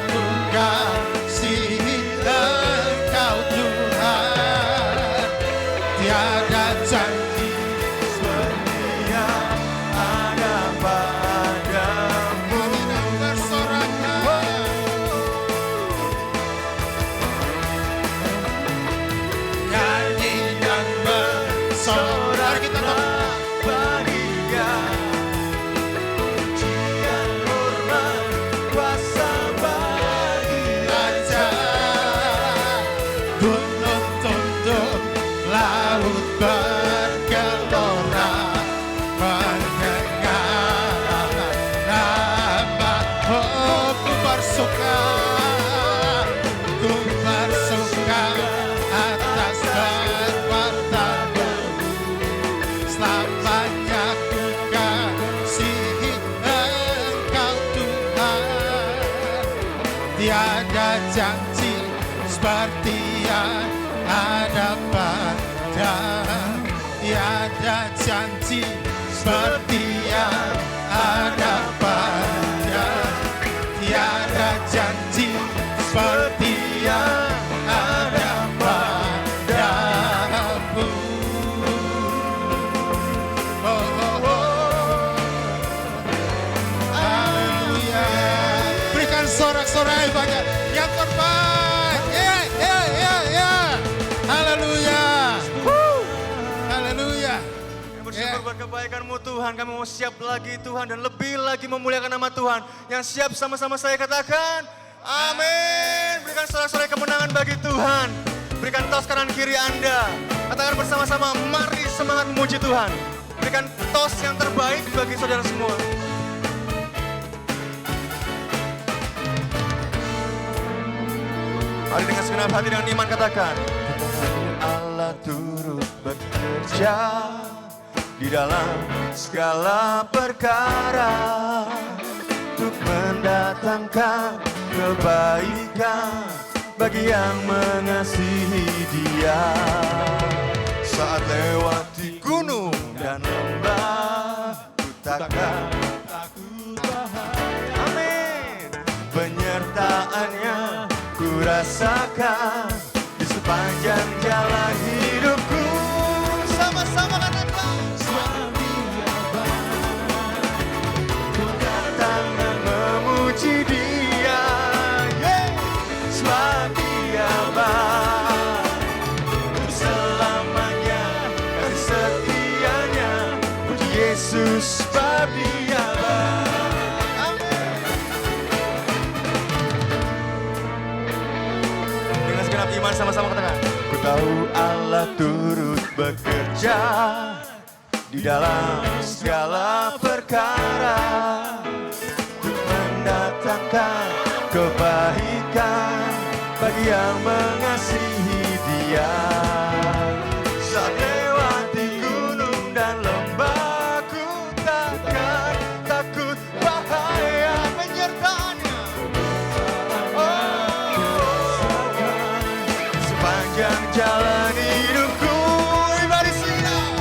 ku kasihi Engkau Tuhan. Tiada janji seperti yang ada padamu. Dan bersorakkan nyanyi dan bersorak kita bagi Dia pujian hormat kuasa bagi Raja. Gunung tunduk, laut bergelora, mendengar nama. Oh, ku bersuka atas perbuatanmu. Selamanya ku kasihi Engkau Tuhan. Tiada janji seperti yang ada pada. Tiada janji seperti yang ada pada. Tiada janji seperti yang ada padamu. Oh, oh, oh. Haleluya. Berikan sorak-sorai banyak yang terbaik. Ya. Haleluya. Haleluya. Kami bersyukur buat kebaikan-Mu Tuhan. Kami mau siap lagi Tuhan dan lebih lagi memuliakan nama Tuhan. Yang siap sama-sama saya katakan, amin. Berikan sorak-sorai kemenangan bagi Tuhan. Berikan tos kanan kiri Anda. Katakan bersama-sama, mari semangat memuji Tuhan. Berikan tos yang terbaik bagi saudara semua. Mari dengan segenap hati dengan iman katakan, Allah turut bekerja di dalam segala perkara untuk mendatangkan kebaikan bagi yang mengasihi Dia. Saat lewati gunung dan lembah, ku takkan takut bahaya. Amin. Penyertaannya ku rasakan di sepanjang jalan hidupku. Sama-sama katakan, suami abang, ku datang dan memuji Dia. Sebab Dia baik, untuk selamanya kasih setianya. Puji Yesus, sebab Dia baik. Amin. Dengan segenap iman sama-sama katakan, ku tahu Allah turut bekerja di dalam segala perkara untuk mendatangkan kebaikan bagi yang mengasihi Dia. Saat lewati gunung dan lembah, ku takkan takut bahaya. Penyertaannya, sepanjang jalan hidupku. Mari siap,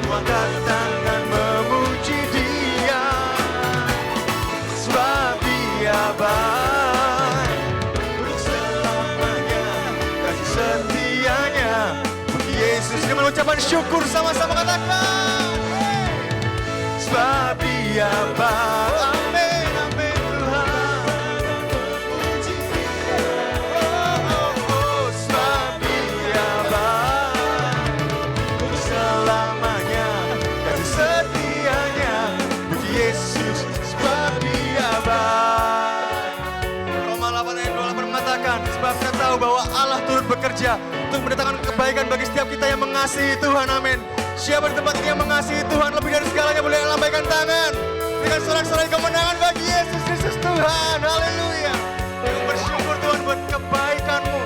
ku angkat tangan memuji Dia. Sebab Dia baik, untuk selamanya kasih setianya. Puji Yesus dengan ucapan syukur sama-sama katakan, sebab Dia baik. Amin, amin Tuhan. Sebab Dia baik, untuk selamanya kasih setianya. Puji Yesus, sebab Dia baik. Roma 8 ayat 28 mengatakan, sebab kita tahu bahwa Allah turut bekerja untuk mendatangkan kebaikan bagi setiap kita yang mengasihi Tuhan. Amin. Siapa di tempat ini yang mengasihi Tuhan lebih dari segalanya, boleh lambaikan tangan. Berikan sorak-sorai kemenangan bagi Yesus Kristus Tuhan. Haleluya. Kami bersyukur Tuhan buat kebaikan-Mu.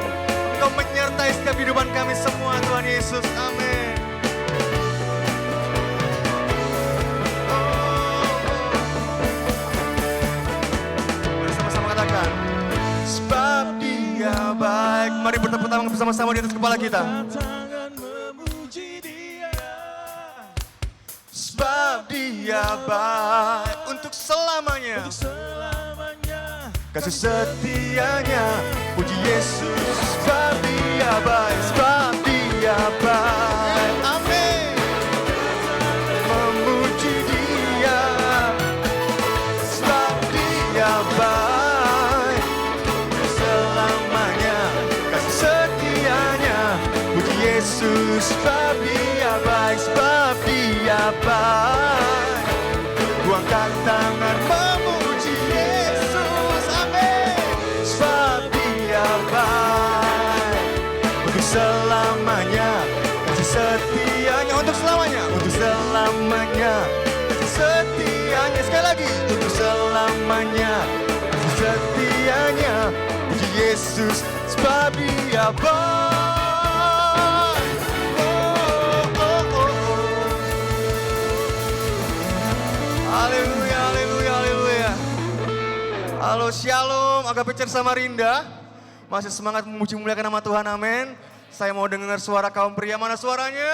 Engkau menyertai setiap kehidupan kami semua Tuhan Yesus. Amin. Bersama-sama katakan, sebab Dia baik. Mari bertepuk tangan bersama-sama di atas kepala kita. Sebab Dia baik, untuk selamanya kasih setianya. Puji Yesus, sebab Dia baik, sebab Dia baik. Amin. Memuji Dia, sebab Dia baik selamanya, kasih setianya. Puji Yesus, sebab Dia baik, sebab Dia baik. Ku angkat tangan memuji Yesus, amin. Sebab Dia baik untuk selamanya, kasih setianya untuk selamanya, untuk selamanya, kasih setianya. Sekali lagi, untuk selamanya, kasih setianya. Puji Yesus, sebab Dia baik. Haleluya, haleluya, haleluya. Halo, shalom, Agape Church Samarinda. Masih semangat memuji muliakan nama Tuhan, amin. Saya mau dengar suara kaum pria, mana suaranya?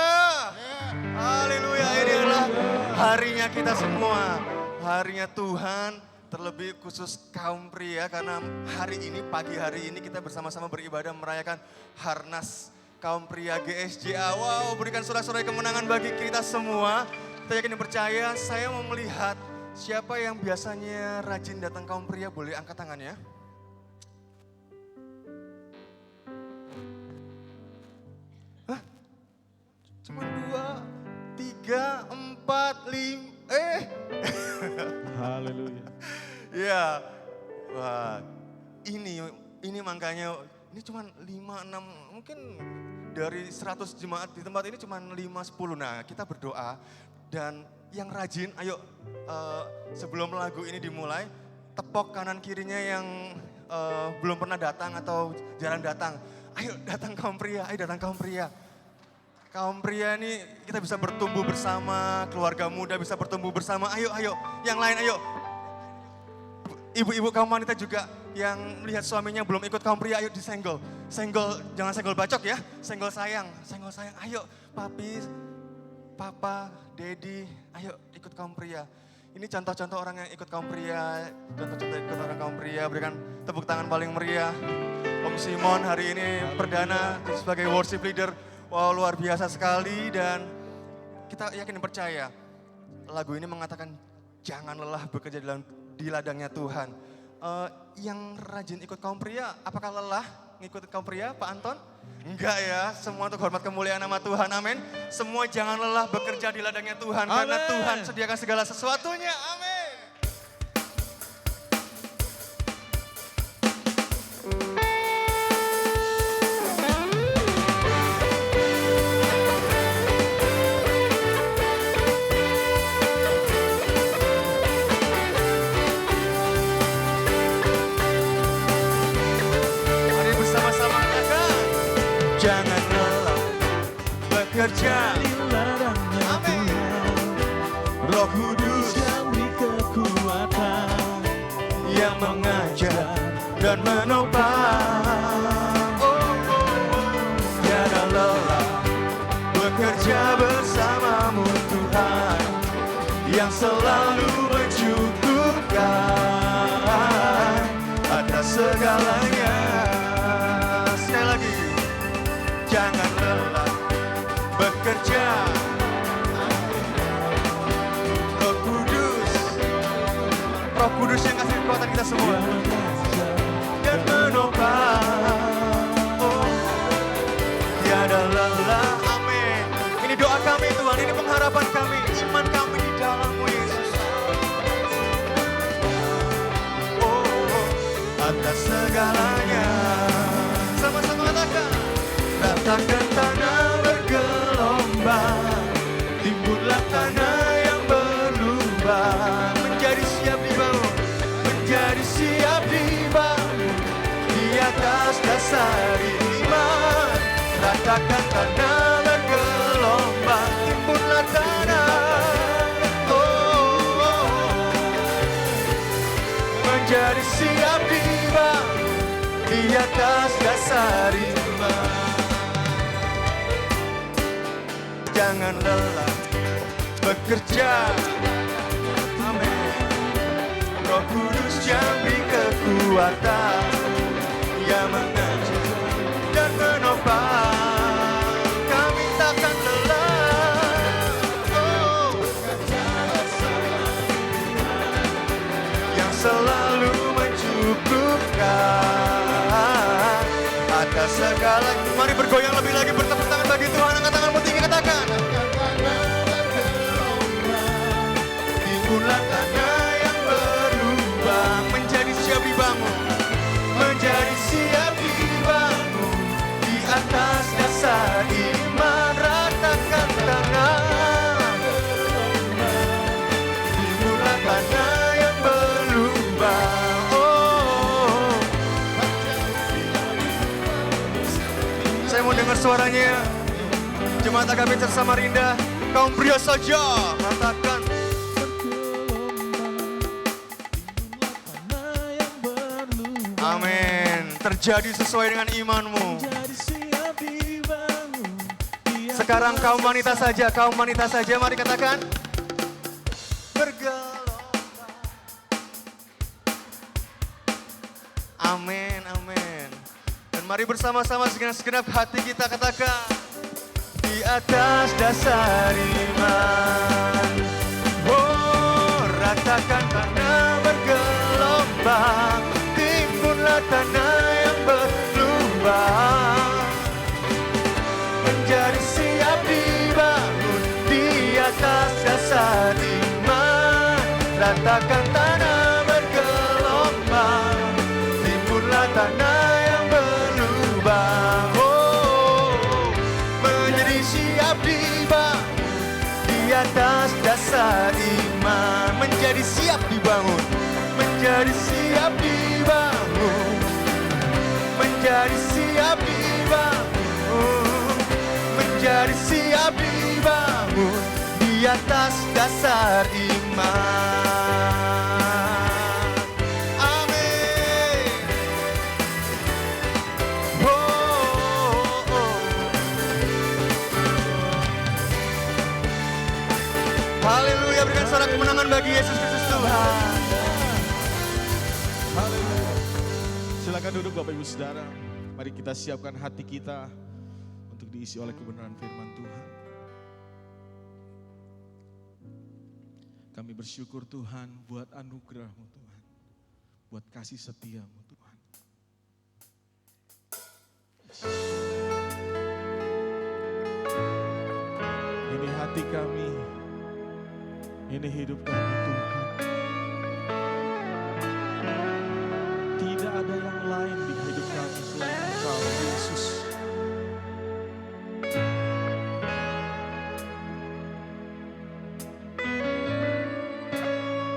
Haleluya, ini adalah harinya kita semua. Harinya Tuhan, terlebih khusus kaum pria. Karena hari ini, pagi hari ini kita bersama-sama beribadah merayakan Harnas kaum pria GSJA. Wow, berikan sorak-sorai kemenangan bagi kita semua. Kita yakin dan percaya, saya mau melihat siapa yang biasanya rajin datang kaum pria, boleh angkat tangannya. Hah? Cuma 2, 3, 4, 5, Haleluya. Ya, wah, ini makanya, ini cuma 5, 6, mungkin dari 100 jemaat di tempat ini cuma 5, 10. Nah, kita berdoa. Dan yang rajin, ayo sebelum lagu ini dimulai, tepok kanan kirinya yang belum pernah datang atau jarang datang. Ayo datang kaum pria, ayo datang kaum pria. Kaum pria ini kita bisa bertumbuh bersama, keluarga muda bisa bertumbuh bersama. Ayo, ayo, yang lain ayo. Ibu-ibu kaum wanita juga yang melihat suaminya belum ikut kaum pria, ayo disenggol. Senggol, jangan senggol bacok ya, senggol sayang. Ayo papi, papa, dedi, ayo ikut kaum pria. Ini contoh-contoh orang yang ikut kaum pria, contoh-contoh ikut orang kaum pria, berikan tepuk tangan paling meriah. Om Simon hari ini perdana sebagai worship leader, wow luar biasa sekali. Dan kita yakin dan percaya, lagu ini mengatakan jangan lelah bekerja di ladangnya Tuhan. Yang rajin ikut kaum pria, apakah lelah ngikut kaum pria Pak Anton? Enggak ya, semua untuk hormat kemuliaan nama Tuhan, amin. Semua jangan lelah bekerja di ladangnya Tuhan, amen. Karena Tuhan sediakan segala sesuatunya, amin. Mari bersama-sama katakan, jangan lelah bekerja di ladangnya Tuhan. Roh Kudus yang beri kekuatan, yang mengajar dan menopang. Tiada lelah bekerja bersamamu Tuhan, yang selalu mencukupkan atas segalanya. Sekali lagi, jangan lelah bekerja. Roh Kudus yang kasih kekuatan kita semua dan menopang. Tiada lelah, amin. Ini doa kami Tuhan, ini pengharapan kami, iman kami di dalam-Mu Yesus. Atas segalanya, sama-sama katakan, ratakan tanah bergelombang, timbullah tanah yang berlubang, menjadi siap dibangun, menjadi siap dibangun di atas dasar iman. Ratakan tanah bergelombang, timbullah tanah, menjadi siap dibangun di atas dasar iman. Jangan lelah bekerja, amin. Roh Kudus yang beri kekuatan, kekuatan yang mengajar dan menopang. Kami takkan lelah, oh, yang selalu mencukupkan atas segala. Mari bergoyang lebih lagi, bertepuk tangan bagi Tuhan. Angkat tanganmu tinggi, katakan. Timbunlah tanah yang berlubang, menjadi siap dibangun, menjadi siap dibangun di atas dasar iman. Ratakan tanah, timbunlah tanah yang berlubang. Oh, saya mau dengar suaranya Jemaat AKB Church Samarinda, kaum pria saja, katakan. Amin. Terjadi sesuai dengan imanmu. Sekarang kaum wanita saja, mari katakan. Bergelombang. Amin, amin. Dan mari bersama-sama segenap hati kita katakan. Di atas dasar iman, oh, ratakan tanah bergelombang, timbunlah tanah yang berlubang, menjadi siap dibangun di atas dasar iman. Ratakan tanah bergelombang, timbunlah tanah yang berlubang, oh, menjadi siap dibangun di atas dasar iman. Menjadi siap dibangun, menjadi siap dibangun, menjadi siap dibangun, menjadi siap dibangun di atas dasar iman. Amin. Oh, oh. Haleluya, berikan sorak kemenangan bagi Yesus Kristus Tuhan. Haleluya. Silakan duduk Bapak Ibu Saudara. Mari kita siapkan hati kita untuk diisi oleh kebenaran firman Tuhan. Kami bersyukur Tuhan buat anugerah-Mu Tuhan. Buat kasih setia-Mu Tuhan. Ini hati kami. Ini hidup kami Tuhan. Tidak ada yang lain di hidup kami selain Engkau Yesus.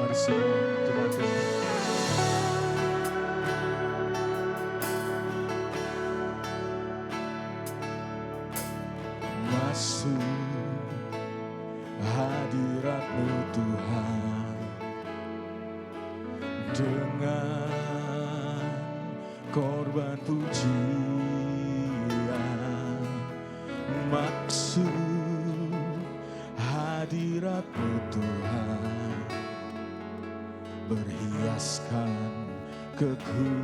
Mari semua jemaat Tuhan. Masuk hadirat-Mu Tuhan dengan korban pujian. Maksud hadirat-Mu Tuhan berhiaskan kekudusan.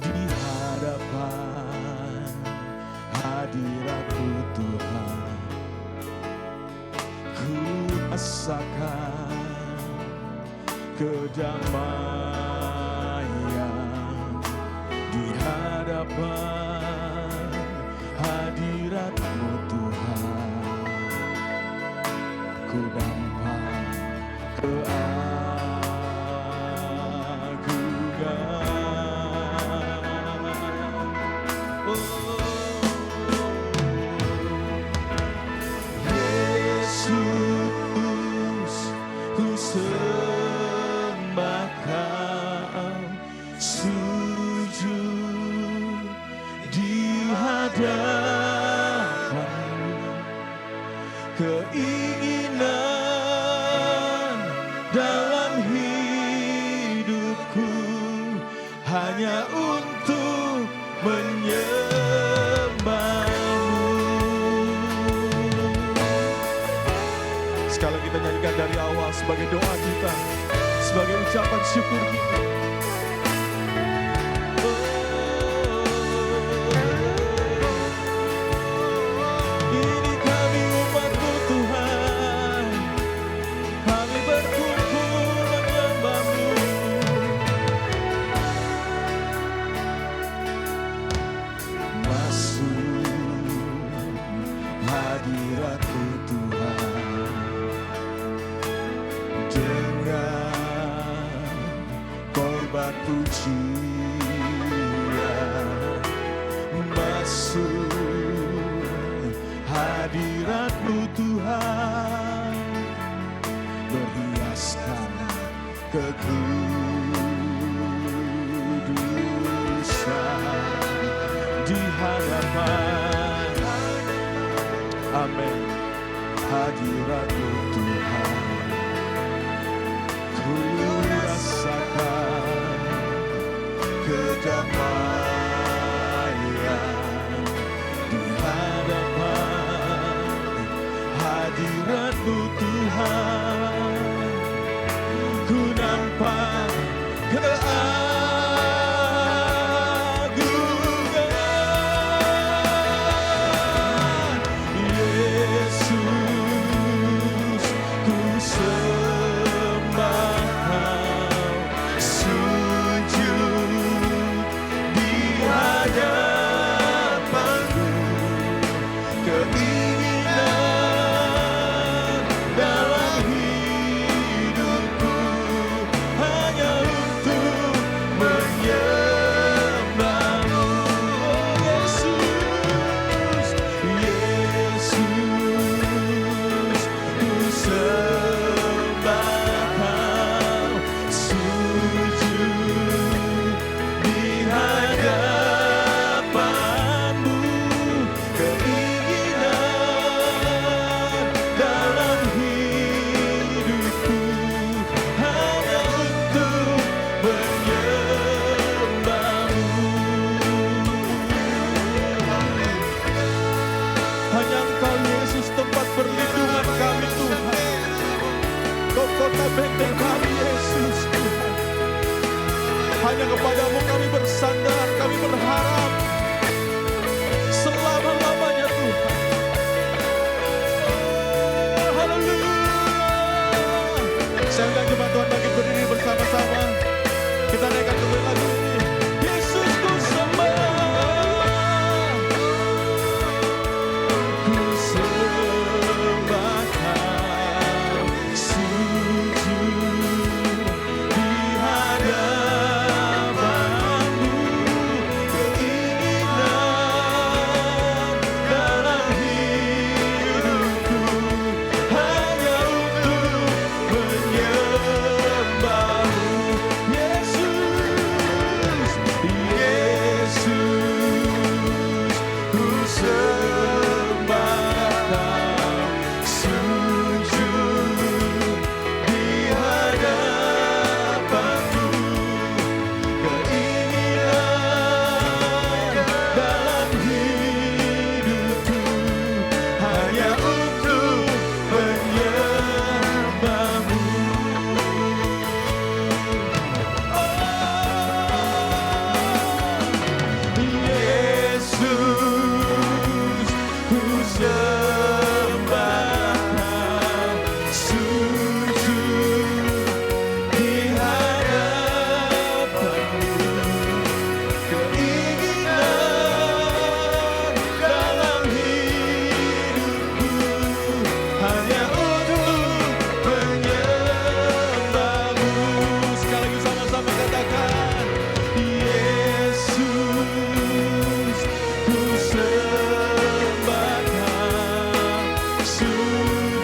Di hadapan hadirat-Mu Tuhan, ku rasakan kedamaian. Di hadapan hadirat-Mu Tuhan, ku dapat keagungan. Yesus, ku sembah Kau, sujud di hadapan-Mu. Keinginan dalam hidupku hanya untuk menyembah-Mu. Sekali sebagai doa kita, sebagai ucapan syukur kita. Ini kami umat-Mu Tuhan, kami berkumpul menyembah-Mu. Masuk hadirat-Mu Tuhan, dengan korban pujian. Masuk hadirat-Mu Tuhan, berhiaskan kekudusan di hadapan. Amin. Hadirat-Mu Tuhan, ku rasakan kedamaian di hadapan hadirat-Mu Tuhan. Ku nampak keagungan Yesus, ku sembah Kau, sujud di hadapan-Mu. Keinginan dalam hidupku hanya untuk menyembah-Mu. Oh Yesus, Yesus, ku sembah Kau, sujud di hadapan-Mu. Keinginan dalam hidupku hanya untuk menyembah-Mu. Hanya Engkau Yesus tempat perlindungan kami Tuhan. Kau kota benteng kami Yesus Tuhan. Hanya kepada-Mu kami bersandar, kami berharap selama-lamanya Tuhan. Haleluya. Saya undang jemaat Tuhan bangkit berdiri bersama-sama. Kita naikkan kembali lagu ini. Yesus ku sembah, ku sembah Kau, sujud di hadapan-Mu. Keinginan dalam hidupku hanya untuk menyembah-Mu. Yesus, Yesus, ku sembah Kau, sujud di hadapan-Mu. Keinginan dalam hidupku hanya untuk menyembah-Mu. Yesus, ku sembah Kau, sujud di hadapan-Mu. Keinginan dalam hidupku hanya untuk menyembah-Mu. Sekali lagi sama-sama katakan, Yesus, ku sembah Kau, sujud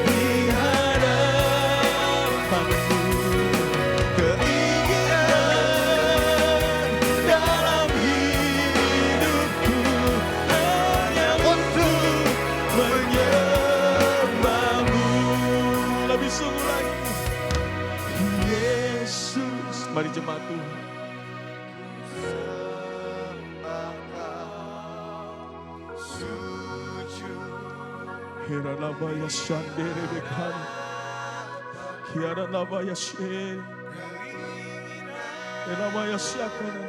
di hadapan-Mu. Keinginan dalam hidupku hanya untuk menyembah-Mu. Lebih sungguh lagi, Yesus. Mari jemaat Tuhan. Heranabaya shandere bekari. Kiara nama Yashe. Nama Yashakana.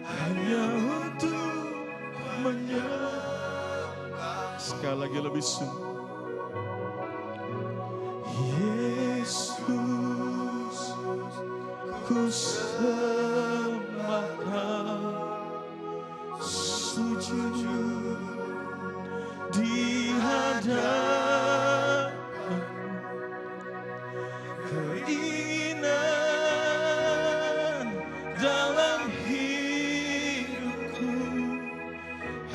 Hanya untuk menyembah. Sekali lagi lebih sungguh. Yesus, ku sembahkan, sujud di hadapan, keinginan dalam hidupku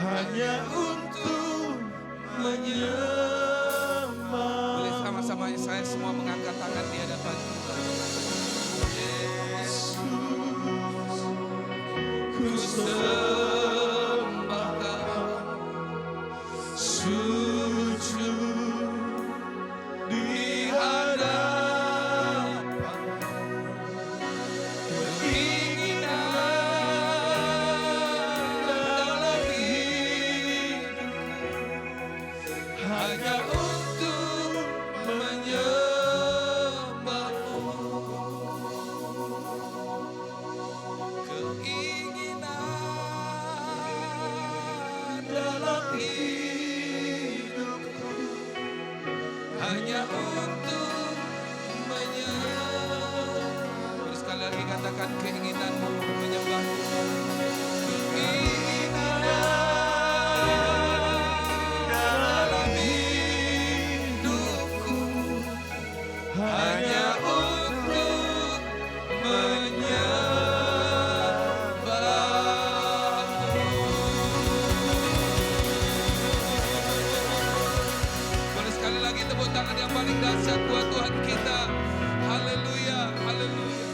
hanya untuk menyembah. Boleh sama-sama saya semua mengangkat tangan di hadapan Tuhan. Yesus, ku sembahkan, sujud di hadapan, keinginan dalam hidupku hanya untuk menyembahmu. Keinginan dalam hidupku hanya untuk menyembah. Terus sekali lagi katakan keinginanmu menyembah. Keinginan dalam hidupku hanya untuk menyembahmu. Boleh sekali lagi tepuk tangan yang paling dahsyat buat Tuhan kita. Haleluya, haleluya.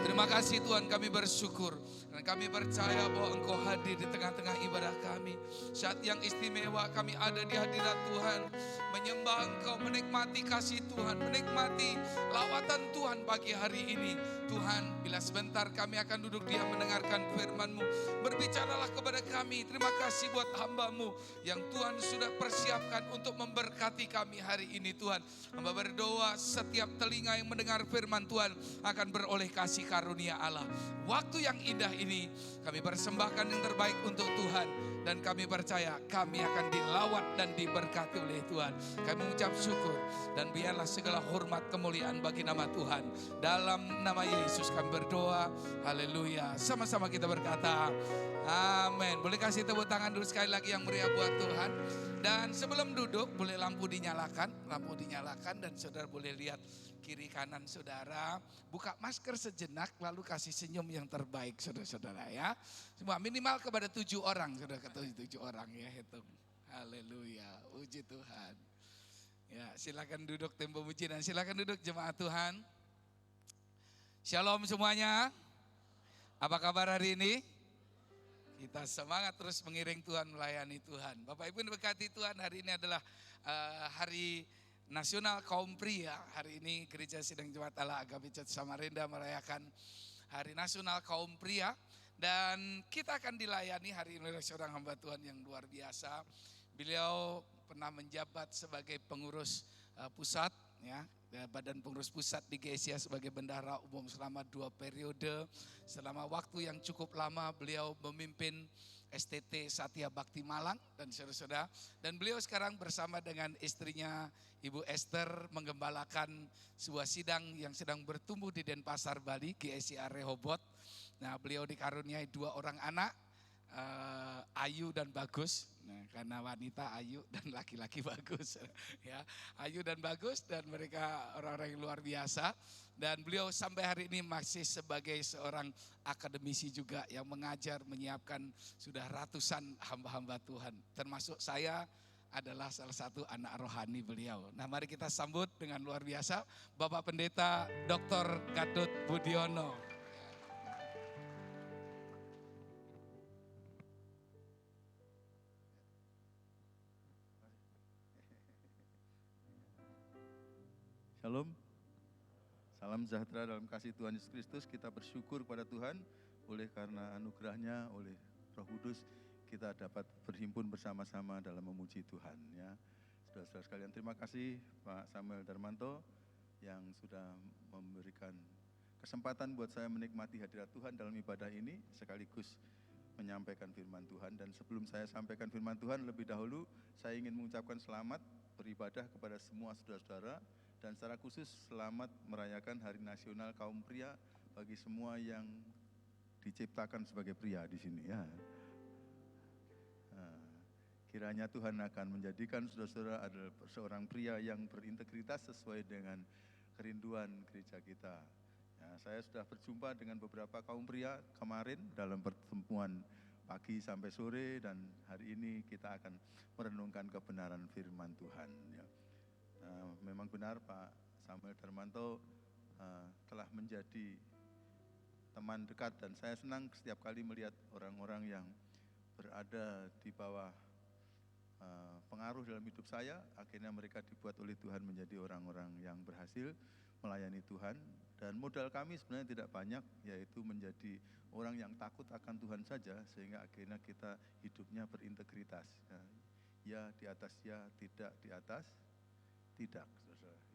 Terima kasih Tuhan, kami bersyukur. Dan kami percaya bahwa Engkau hadir di tengah-tengah ibadah kami. Saat yang istimewa kami ada di hadirat Tuhan. Menyembah Engkau, menikmati kasih Tuhan, menikmati lawatan Tuhan pagi hari ini. Tuhan, bila sebentar kami akan duduk diam mendengarkan firman-Mu. Berbicaralah kepada kami. Terima kasih buat hamba-Mu yang Tuhan sudah persiapkan untuk memberkati kami hari ini Tuhan. Hamba berdoa setiap telinga yang mendengar firman Tuhan akan beroleh kasih karunia Allah. Waktu yang indah ini kami persembahkan yang terbaik untuk Tuhan. Dan kami percaya kami akan dilawat dan diberkati oleh Tuhan. Kami mengucap syukur dan biarlah segala hormat kemuliaan bagi nama Tuhan. Dalam nama Yesus kami berdoa. Haleluya. Sama-sama kita berkata amin. Boleh kasih tepuk tangan dulu sekali lagi yang meriah buat Tuhan. Dan sebelum duduk boleh lampu dinyalakan dan saudara boleh lihat kiri kanan saudara. Buka masker sejenak lalu kasih senyum yang terbaik saudara-saudara ya. Semua minimal kepada 7 orang, saudara kata 7 orang ya hitung. Haleluya, puji Tuhan. Ya silakan duduk tempo puji dan silakan duduk jemaat Tuhan. Shalom semuanya. Apa kabar hari ini? Kita semangat terus mengiring Tuhan, melayani Tuhan. Bapak Ibu diberkati Tuhan, hari ini adalah hari Nasional Kaum Pria. Hari ini Gereja Sidang Jemaat Allah Agape Church Samarinda merayakan Hari Nasional Kaum Pria. Dan kita akan dilayani hari ini oleh seorang hamba Tuhan yang luar biasa. Beliau pernah menjabat sebagai pengurus pusat, ya, Badan Pengurus Pusat di GSIA sebagai bendahara umum selama 2 periode. Selama waktu yang cukup lama beliau memimpin STT Satya Bakti Malang dan saudara-saudara. Dan beliau sekarang bersama dengan istrinya Ibu Esther menggembalakan sebuah sidang yang sedang bertumbuh di Denpasar, Bali, GSIA Rehoboth. Nah, beliau dikaruniai 2 orang anak, Ayu dan Bagus. Nah, karena wanita Ayu dan laki-laki Bagus, ya, Ayu dan Bagus, dan mereka orang-orang yang luar biasa. Dan beliau sampai hari ini masih sebagai seorang akademisi juga yang mengajar, menyiapkan sudah ratusan hamba-hamba Tuhan. Termasuk saya adalah salah satu anak rohani beliau. Nah, mari kita sambut dengan luar biasa Bapak Pendeta Dr. Gatot Budiono. Shalom, salam sejahtera dalam kasih Tuhan Yesus Kristus. Kita bersyukur kepada Tuhan oleh karena anugerahnya, oleh Roh Kudus kita dapat berhimpun bersama-sama dalam memuji Tuhan ya. Saudara-saudara sekalian, terima kasih Pak Samuel Darmanto yang sudah memberikan kesempatan buat saya menikmati hadirat Tuhan dalam ibadah ini sekaligus menyampaikan firman Tuhan. Dan sebelum saya sampaikan firman Tuhan, lebih dahulu saya ingin mengucapkan selamat beribadah kepada semua saudara-saudara dan secara khusus selamat merayakan Hari Nasional Kaum Pria bagi semua yang diciptakan sebagai pria di sini ya. Kiranya Tuhan akan menjadikan saudara-saudara adalah seorang pria yang berintegritas sesuai dengan kerinduan gereja kita. Ya, saya sudah berjumpa dengan beberapa kaum pria kemarin dalam pertemuan pagi sampai sore, dan hari ini kita akan merenungkan kebenaran firman Tuhan. Ya. Memang benar Pak Samuel Darmanto telah menjadi teman dekat, dan saya senang setiap kali melihat orang-orang yang berada di bawah pengaruh dalam hidup saya, akhirnya mereka dibuat oleh Tuhan menjadi orang-orang yang berhasil melayani Tuhan. Dan modal kami sebenarnya tidak banyak, yaitu menjadi orang yang takut akan Tuhan saja, sehingga akhirnya kita hidupnya berintegritas. Ya di atas ya, tidak di atas tidak.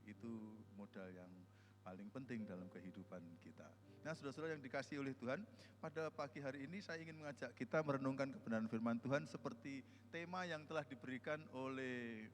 Itu modal yang paling penting dalam kehidupan kita. Nah, saudara-saudara yang dikasihi oleh Tuhan, pada pagi hari ini saya ingin mengajak kita merenungkan kebenaran firman Tuhan seperti tema yang telah diberikan oleh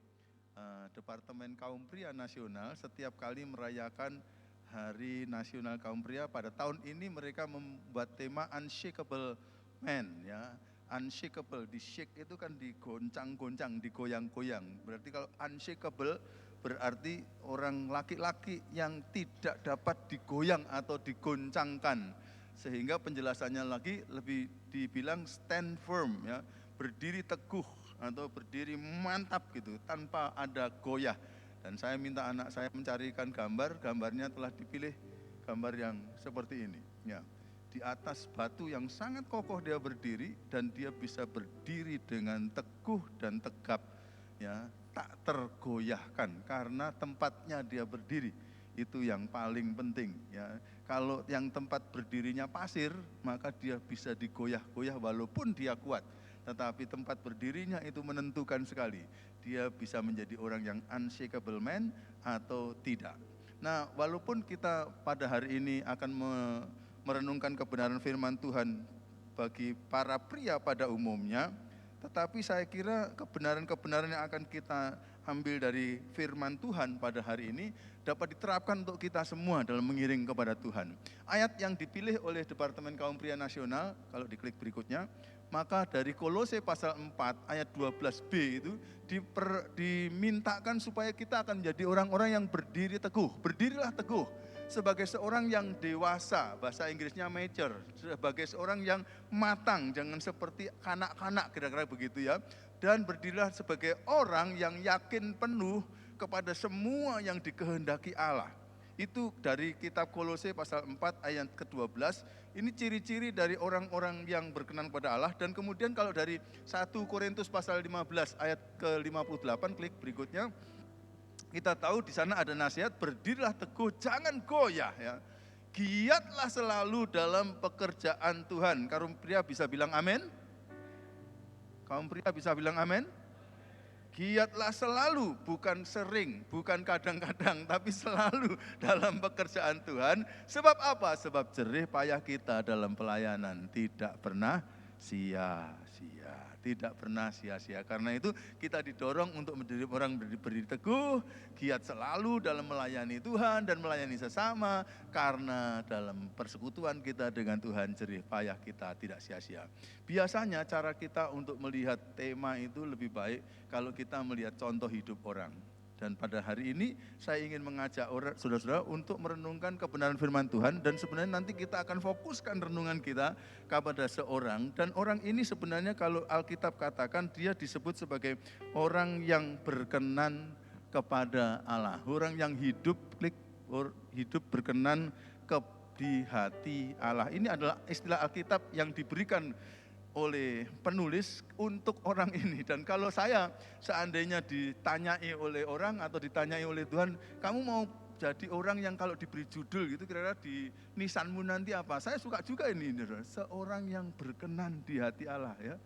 Departemen Kaum Pria Nasional setiap kali merayakan Hari Nasional Kaum Pria. Pada tahun ini mereka membuat tema Unshakable Man ya. Unshakable, di shake itu kan digoncang-goncang, digoyang-goyang. Berarti kalau unshakable berarti orang laki-laki yang tidak dapat digoyang atau digoncangkan. Sehingga penjelasannya lagi lebih dibilang stand firm ya, berdiri teguh atau berdiri mantap gitu tanpa ada goyah. Dan saya minta anak saya mencarikan gambarnya telah dipilih gambar yang seperti ini ya. Di atas batu yang sangat kokoh dia berdiri, dan dia bisa berdiri dengan teguh dan tegap ya, tak tergoyahkan karena tempatnya dia berdiri. Itu yang paling penting ya. Kalau yang tempat berdirinya pasir, maka dia bisa digoyah-goyah walaupun dia kuat. Tetapi tempat berdirinya itu menentukan sekali. Dia bisa menjadi orang yang unshakable man atau tidak. Nah, walaupun kita pada hari ini akan merenungkan kebenaran firman Tuhan bagi para pria pada umumnya, tetapi saya kira kebenaran-kebenaran yang akan kita ambil dari firman Tuhan pada hari ini dapat diterapkan untuk kita semua dalam mengiring kepada Tuhan. Ayat yang dipilih oleh Departemen Kaum Pria Nasional, kalau diklik berikutnya, maka dari Kolose pasal 4 ayat 12b itu dimintakan supaya kita akan menjadi orang-orang yang berdiri teguh. Berdirilah teguh sebagai seorang yang dewasa, bahasa Inggrisnya mature, sebagai seorang yang matang, jangan seperti kanak-kanak kira-kira begitu ya. Dan berdirilah sebagai orang yang yakin penuh kepada semua yang dikehendaki Allah. Itu dari kitab Kolose pasal 4 ayat ke-12. Ini ciri-ciri dari orang-orang yang berkenan kepada Allah. Dan kemudian kalau dari 1 Korintus pasal 15 ayat ke-58, klik berikutnya, kita tahu di sana ada nasihat, berdirilah teguh, jangan goyah ya. Giatlah selalu dalam pekerjaan Tuhan. Kaum pria bisa bilang amin? Kaum pria bisa bilang amin? Giatlah selalu, bukan sering, bukan kadang-kadang, tapi selalu dalam pekerjaan Tuhan. Sebab apa? Sebab jerih payah kita dalam pelayanan tidak pernah sia-sia. Tidak pernah sia-sia. Karena itu kita didorong untuk menjadi orang berdiri teguh, giat selalu dalam melayani Tuhan dan melayani sesama. Karena dalam persekutuan kita dengan Tuhan, jerih payah kita tidak sia-sia. Biasanya cara kita untuk melihat tema itu lebih baik kalau kita melihat contoh hidup orang. Dan pada hari ini saya ingin mengajak saudara-saudara untuk merenungkan kebenaran firman Tuhan. Dan sebenarnya nanti kita akan fokuskan renungan kita kepada seorang. Dan orang ini sebenarnya kalau Alkitab katakan dia disebut sebagai orang yang berkenan kepada Allah. Orang yang hidup berkenan di hati Allah. Ini adalah istilah Alkitab yang diberikan oleh penulis untuk orang ini. Dan kalau saya seandainya ditanyai oleh orang atau ditanyai oleh Tuhan, kamu mau jadi orang yang kalau diberi judul gitu kira-kira di nisanmu nanti apa? Saya suka juga ini, seorang yang berkenan di hati Allah ya.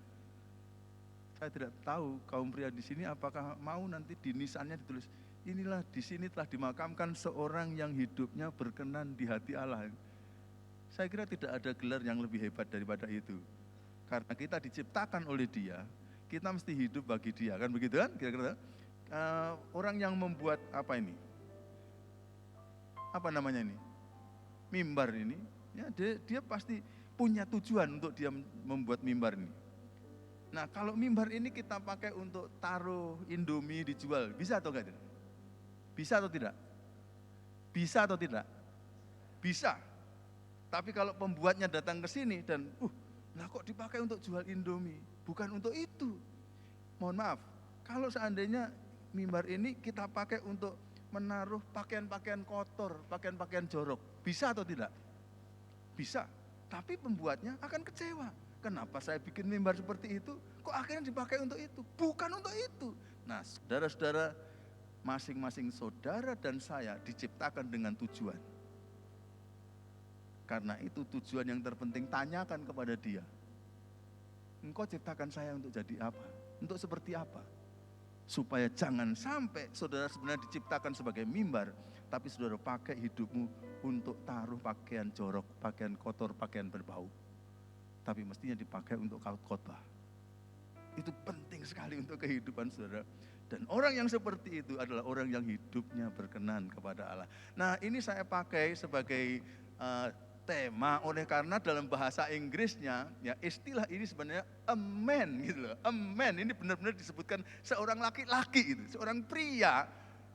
Saya tidak tahu kaum pria di sini apakah mau nanti di nisannya ditulis, inilah di sini telah dimakamkan seorang yang hidupnya berkenan di hati Allah. Saya kira tidak ada gelar yang lebih hebat daripada itu. Karena kita diciptakan oleh Dia, kita mesti hidup bagi Dia, kan begitu kan? Kira-kira orang yang membuat apa ini? Apa namanya ini? Mimbar ini, ya dia pasti punya tujuan untuk dia membuat mimbar ini. Nah, kalau mimbar ini kita pakai untuk taruh Indomie dijual, bisa atau enggak? Bisa atau tidak? Bisa atau tidak? Bisa. Tapi kalau pembuatnya datang ke sini dan, lah kok dipakai untuk jual Indomie? Bukan untuk itu. Mohon maaf, kalau seandainya mimbar ini kita pakai untuk menaruh pakaian-pakaian kotor, pakaian-pakaian jorok, bisa atau tidak? Bisa. Tapi pembuatnya akan kecewa. Kenapa saya bikin mimbar seperti itu? Kok akhirnya dipakai untuk itu? Bukan untuk itu. Nah, saudara-saudara, masing-masing saudara dan saya diciptakan dengan tujuan. Karena itu tujuan yang terpenting, tanyakan kepada Dia. Engkau ciptakan saya untuk jadi apa? Untuk seperti apa? Supaya jangan sampai saudara sebenarnya diciptakan sebagai mimbar, tapi saudara pakai hidupmu untuk taruh pakaian jorok, pakaian kotor, pakaian berbau. Tapi mestinya dipakai untuk khotbah. Itu penting sekali untuk kehidupan saudara. Dan orang yang seperti itu adalah orang yang hidupnya berkenan kepada Allah. Nah, ini saya pakai sebagai tema oleh karena dalam bahasa Inggrisnya ya istilah ini sebenarnya a man gitu loh. A man ini benar-benar disebutkan seorang laki-laki itu, seorang pria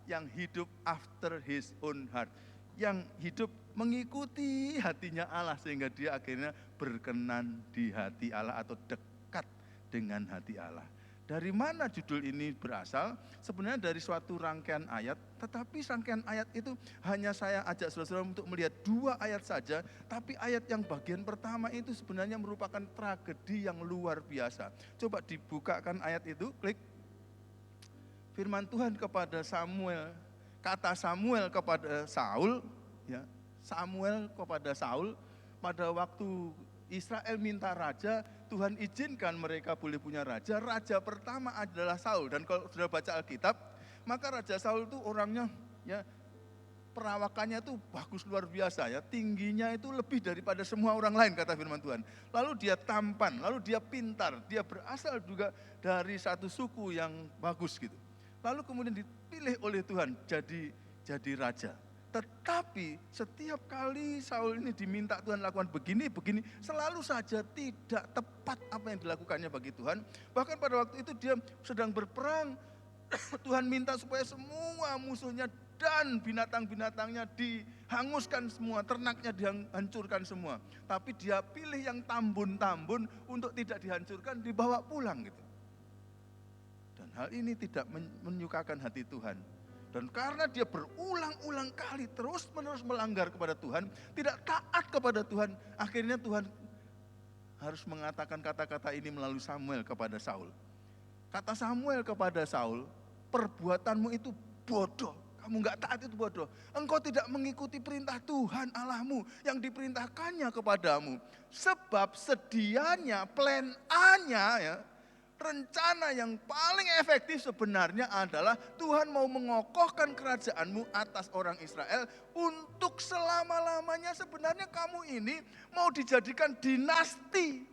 yang hidup after his own heart, yang hidup mengikuti hatinya Allah sehingga dia akhirnya berkenan di hati Allah atau dekat dengan hati Allah. Dari mana judul ini berasal? Sebenarnya dari suatu rangkaian ayat, tetapi rangkaian ayat itu hanya saya ajak saudara-saudara untuk melihat 2 ayat saja, tapi ayat yang bagian pertama itu sebenarnya merupakan tragedi yang luar biasa. Coba dibukakan ayat itu, klik. Firman Tuhan kepada Samuel, kata Samuel kepada Saul, ya, Samuel kepada Saul, pada waktu Israel minta raja, Tuhan izinkan mereka boleh punya raja. Raja pertama adalah Saul. Dan kalau sudah baca Alkitab, maka Raja Saul itu orangnya, ya, perawakannya itu bagus luar biasa, ya, tingginya itu lebih daripada semua orang lain kata firman Tuhan. Lalu dia tampan, lalu dia pintar, dia berasal juga dari satu suku yang bagus gitu. Lalu kemudian dipilih oleh Tuhan jadi raja. Tetapi setiap kali Saul ini diminta Tuhan lakukan begini, selalu saja tidak tepat apa yang dilakukannya bagi Tuhan. Bahkan pada waktu itu dia sedang berperang, Tuhan minta supaya semua musuhnya dan binatang-binatangnya dihanguskan semua, ternaknya dihancurkan semua. Tapi dia pilih yang tambun-tambun untuk tidak dihancurkan, dibawa pulang gitu. Dan hal ini tidak menyukakan hati Tuhan. Dan karena dia berulang-ulang kali terus-menerus melanggar kepada Tuhan, tidak taat kepada Tuhan, akhirnya Tuhan harus mengatakan kata-kata ini melalui Samuel kepada Saul. Kata Samuel kepada Saul, perbuatanmu itu bodoh, kamu enggak taat itu bodoh. Engkau tidak mengikuti perintah Tuhan Allahmu yang diperintahkannya kepadamu. Sebab sedianya, plan A-nya, ya, rencana yang paling efektif sebenarnya adalah Tuhan mau mengokohkan kerajaanmu atas orang Israel untuk selama-lamanya. Sebenarnya kamu ini mau dijadikan dinasti.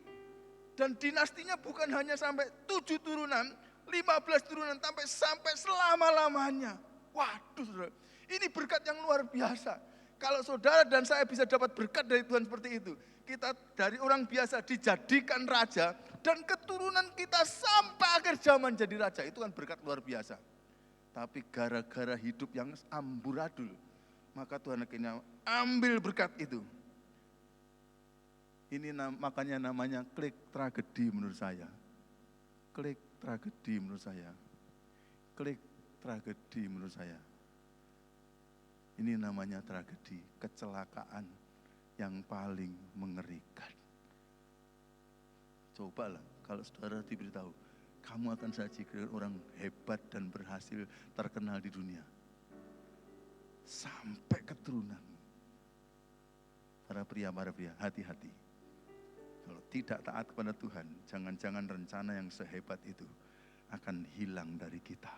Dan dinastinya bukan hanya sampai 7 turunan, 15 turunan, sampai selama-lamanya. Waduh, saudara, ini berkat yang luar biasa. Kalau saudara dan saya bisa dapat berkat dari Tuhan seperti itu, kita dari orang biasa dijadikan raja, dan keturunan kita sampai akhir zaman jadi raja, itu kan berkat luar biasa. Tapi gara-gara hidup yang amburadul, maka Tuhan akhirnya ambil berkat itu. Ini makanya namanya klik tragedi menurut saya. Klik tragedi menurut saya. Klik tragedi menurut saya. Ini namanya tragedi, kecelakaan yang paling mengerikan. Cobalah kalau saudara diberitahu, kamu akan sajikan orang hebat dan berhasil terkenal di dunia. Sampai keturunan. Para pria, hati-hati. Kalau tidak taat kepada Tuhan, jangan-jangan rencana yang sehebat itu akan hilang dari kita.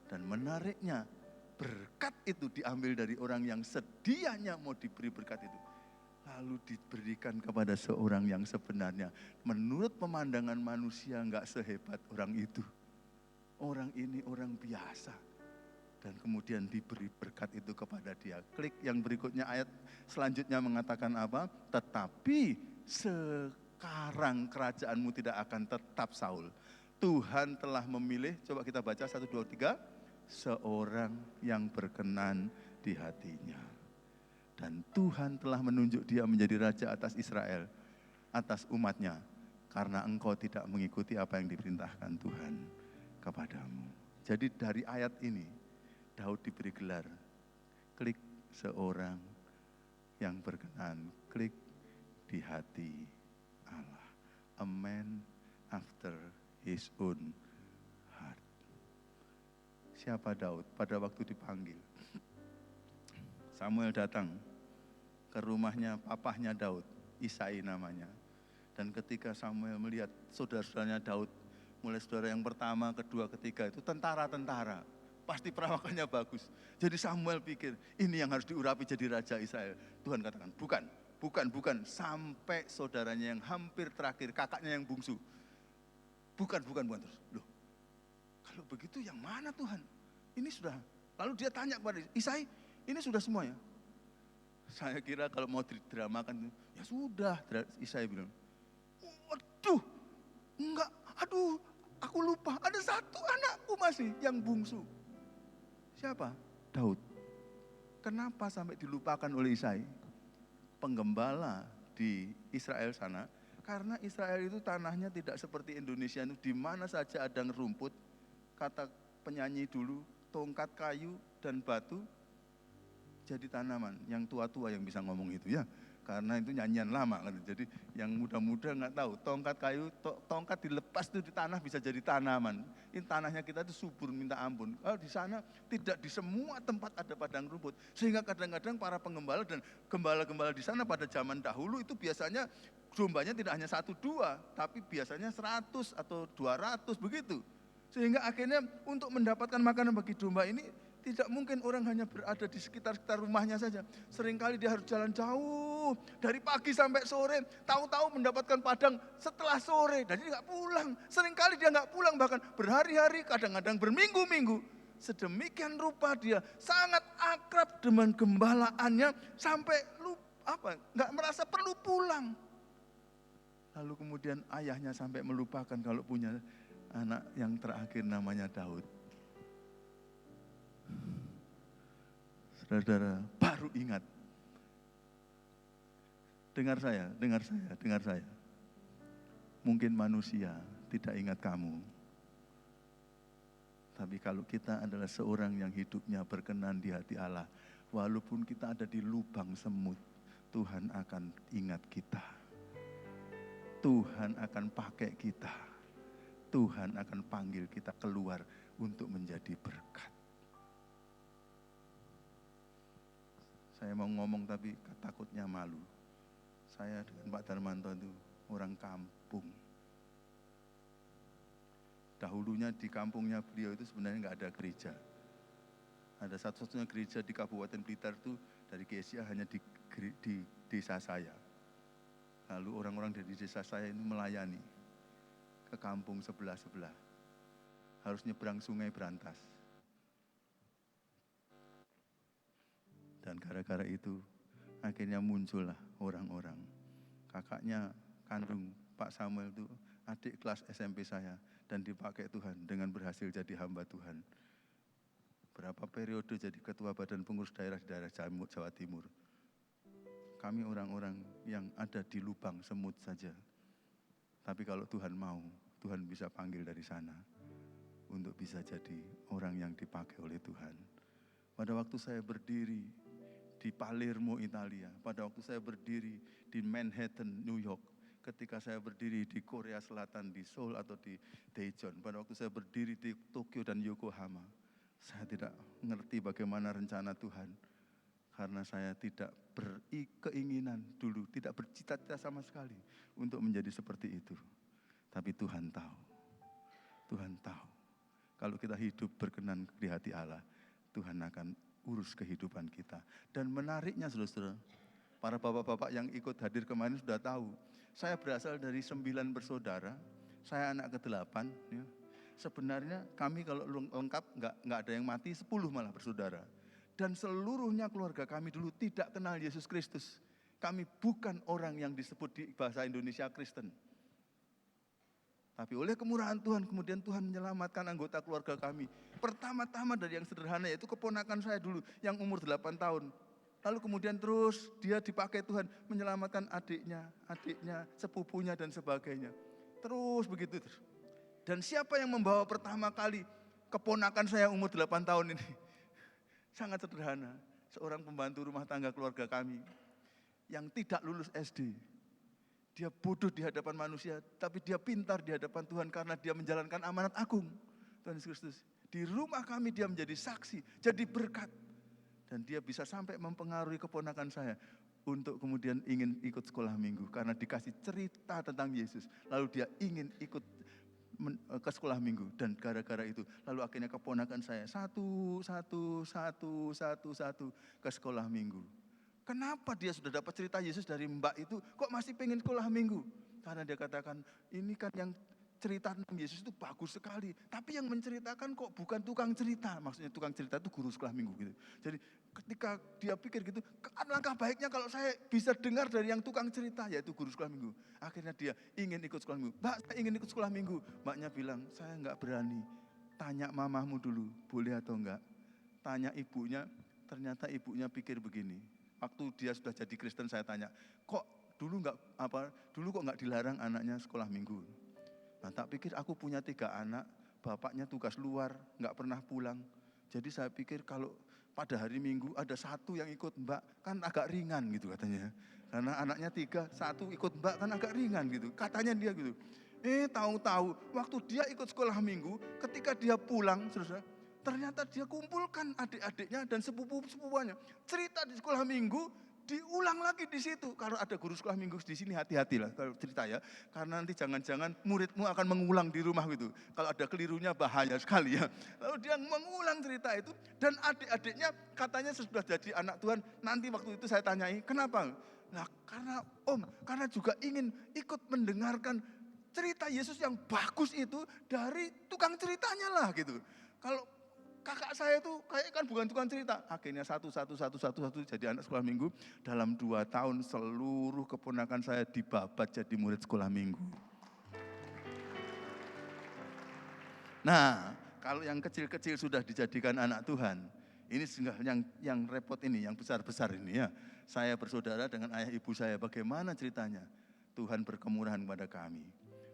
Dan menariknya, berkat itu diambil dari orang yang sedianya mau diberi berkat itu. Lalu diberikan kepada seorang yang sebenarnya menurut pemandangan manusia enggak sehebat orang itu. Orang ini orang biasa. Dan kemudian diberi berkat itu kepada dia. Klik yang berikutnya, ayat selanjutnya mengatakan apa? Tetapi sekarang kerajaanmu tidak akan tetap, Saul. Tuhan telah memilih, coba kita baca 1, 2, 3. Seorang yang berkenan di hatinya. Dan Tuhan telah menunjuk dia menjadi raja atas Israel, atas umatnya. Karena engkau tidak mengikuti apa yang diperintahkan Tuhan kepadamu. Jadi dari ayat ini, Daud diberi gelar, klik seorang yang berkenan, klik di hati Allah. A man after his own heart. Siapa Daud? Pada waktu dipanggil, Samuel datang ke rumahnya papahnya Daud, Isai namanya. Dan ketika Samuel melihat saudara-saudaranya Daud, mulai saudara yang pertama, kedua, ketiga itu tentara-tentara. Pasti perawakannya bagus. Jadi Samuel pikir, ini yang harus diurapi jadi Raja Israel. Tuhan katakan, bukan. Sampai saudaranya yang hampir terakhir, kakaknya yang bungsu. Bukan. Terus, loh, kalau begitu yang mana Tuhan? Ini sudah. Lalu dia tanya kepada Isai, ini sudah semuanya? Saya kira kalau mau didramakan, ya sudah. Isai bilang, waduh, enggak, aduh, aku lupa. Ada satu anakku masih yang bungsu. Siapa? Daud. Kenapa sampai dilupakan oleh Isai? Penggembala di Israel sana, karena Israel itu tanahnya tidak seperti Indonesia, di mana saja ada rumput, kata penyanyi dulu, tongkat kayu dan batu jadi tanaman. Yang tua-tua yang bisa ngomong itu ya, karena itu nyanyian lama kan. Jadi yang muda-muda nggak tahu, tongkat kayu, tongkat dilepas itu di tanah bisa jadi tanaman. Ini tanahnya kita itu subur minta ampun. Kalau di sana tidak di semua tempat ada padang rumput, sehingga kadang-kadang para penggembala dan gembala-gembala di sana pada zaman dahulu itu biasanya dombanya tidak hanya 1, 2, tapi biasanya 100 atau 200 begitu. Sehingga akhirnya untuk mendapatkan makanan bagi domba ini tidak mungkin orang hanya berada di sekitar rumahnya saja. Seringkali dia harus jalan jauh dari pagi sampai sore. Tahu-tahu mendapatkan padang setelah sore. Dan dia nggak pulang. Seringkali dia nggak pulang, bahkan berhari-hari, kadang-kadang berminggu-minggu. Sedemikian rupa dia sangat akrab dengan gembalaannya sampai nggak merasa perlu pulang. Lalu kemudian ayahnya sampai melupakan kalau punya anak yang terakhir namanya Daud. Saudara baru ingat. Dengar saya. Mungkin manusia tidak ingat kamu. Tapi kalau kita adalah seorang yang hidupnya berkenan di hati Allah, walaupun kita ada di lubang semut, Tuhan akan ingat kita. Tuhan akan pakai kita. Tuhan akan panggil kita keluar untuk menjadi berkat. Saya mau ngomong tapi takutnya malu. Saya dengan Pak Darmanto itu orang kampung. Dahulunya di kampungnya beliau itu sebenarnya nggak ada gereja. Ada satu-satunya gereja di Kabupaten Blitar itu dari GSIA hanya di desa saya. Lalu orang-orang dari desa saya ini melayani ke kampung sebelah-sebelah. Harus nyebrang sungai Berantas. Dan gara-gara itu akhirnya muncullah orang-orang. Kakaknya kandung Pak Samuel itu adik kelas SMP saya dan dipakai Tuhan dengan berhasil jadi hamba Tuhan. Berapa periode jadi ketua badan pengurus daerah di daerah Jawa Timur. Kami orang-orang yang ada di lubang semut saja. Tapi kalau Tuhan mau, Tuhan bisa panggil dari sana untuk bisa jadi orang yang dipakai oleh Tuhan. Pada waktu saya berdiri di Palermo, Italia. Pada waktu saya berdiri di Manhattan, New York. Ketika saya berdiri di Korea Selatan, di Seoul atau di Daejeon. Pada waktu saya berdiri di Tokyo dan Yokohama. Saya tidak mengerti bagaimana rencana Tuhan. Karena saya tidak berkeinginan dulu, tidak bercita-cita sama sekali untuk menjadi seperti itu. Tapi Tuhan tahu. Tuhan tahu. Kalau kita hidup berkenan di hati Allah, Tuhan akan urus kehidupan kita. Dan menariknya saudara-saudara, para bapak-bapak yang ikut hadir kemarin sudah tahu. Saya berasal dari 9 bersaudara, saya anak ke-8. Ya. Sebenarnya kami kalau lengkap nggak ada yang mati, 10 malah bersaudara. Dan seluruhnya keluarga kami dulu tidak kenal Yesus Kristus. Kami bukan orang yang disebut di bahasa Indonesia Kristen. Tapi oleh kemurahan Tuhan, kemudian Tuhan menyelamatkan anggota keluarga kami. Pertama-tama dari yang sederhana, yaitu keponakan saya dulu yang umur 8 tahun. Lalu kemudian terus dia dipakai Tuhan menyelamatkan adiknya, sepupunya dan sebagainya. Terus begitu. Dan siapa yang membawa pertama kali keponakan saya umur 8 tahun ini? Sangat sederhana, seorang pembantu rumah tangga keluarga kami yang tidak lulus SD. Dia bodoh di hadapan manusia, tapi dia pintar di hadapan Tuhan karena dia menjalankan amanat agung Tuhan Yesus Kristus. Di rumah kami dia menjadi saksi, jadi berkat. Dan dia bisa sampai mempengaruhi keponakan saya untuk kemudian ingin ikut sekolah minggu karena dikasih cerita tentang Yesus. Lalu dia ingin ikut ke sekolah minggu dan gara-gara itu lalu akhirnya keponakan saya satu ke sekolah minggu. Kenapa dia sudah dapat cerita Yesus dari mbak itu kok masih pengen sekolah minggu? Karena dia katakan ini kan yang cerita tentang Yesus itu bagus sekali, tapi yang menceritakan kok bukan tukang cerita. Maksudnya tukang cerita itu guru sekolah minggu gitu. Jadi ketika dia pikir gitu, alangkah baiknya kalau saya bisa dengar dari yang tukang cerita, yaitu guru sekolah minggu. Akhirnya dia ingin ikut sekolah minggu. Mbak, saya ingin ikut sekolah minggu. Mbaknya bilang, saya enggak berani. Tanya mamahmu dulu, boleh atau enggak. Tanya ibunya, ternyata ibunya pikir begini. Waktu dia sudah jadi Kristen saya tanya, kok dulu kok enggak dilarang anaknya sekolah minggu? Nah, tak pikir aku punya 3 anak, bapaknya tugas luar, enggak pernah pulang. Jadi saya pikir kalau pada hari Minggu ada 1 yang ikut mbak, kan agak ringan gitu katanya. Karena anaknya 3, 1 ikut mbak kan agak ringan gitu. Katanya dia gitu. Tahu-tahu waktu dia ikut sekolah minggu, ketika dia pulang, saudara, ternyata dia kumpulkan adik-adiknya dan sepupu-sepupuannya. Cerita di sekolah minggu, diulang lagi di situ. Kalau ada guru sekolah minggu di sini hati-hatilah kalau cerita ya. Karena nanti jangan-jangan muridmu akan mengulang di rumah gitu. Kalau ada kelirunya bahaya sekali ya. Lalu dia mengulang cerita itu dan adik-adiknya katanya sudah jadi anak Tuhan. Nanti waktu itu saya tanyai, kenapa? Nah, karena juga ingin ikut mendengarkan cerita Yesus yang bagus itu dari tukang ceritanya lah gitu. Kalau kakak saya itu kayak kan bukan tukang cerita. Akhirnya satu jadi anak sekolah minggu. Dalam 2 tahun seluruh keponakan saya dibabat jadi murid sekolah minggu. Nah, kalau yang kecil-kecil sudah dijadikan anak Tuhan, ini yang repot ini, yang besar-besar ini ya. Saya bersaudara dengan ayah ibu saya, bagaimana ceritanya? Tuhan berkemurahan kepada kami.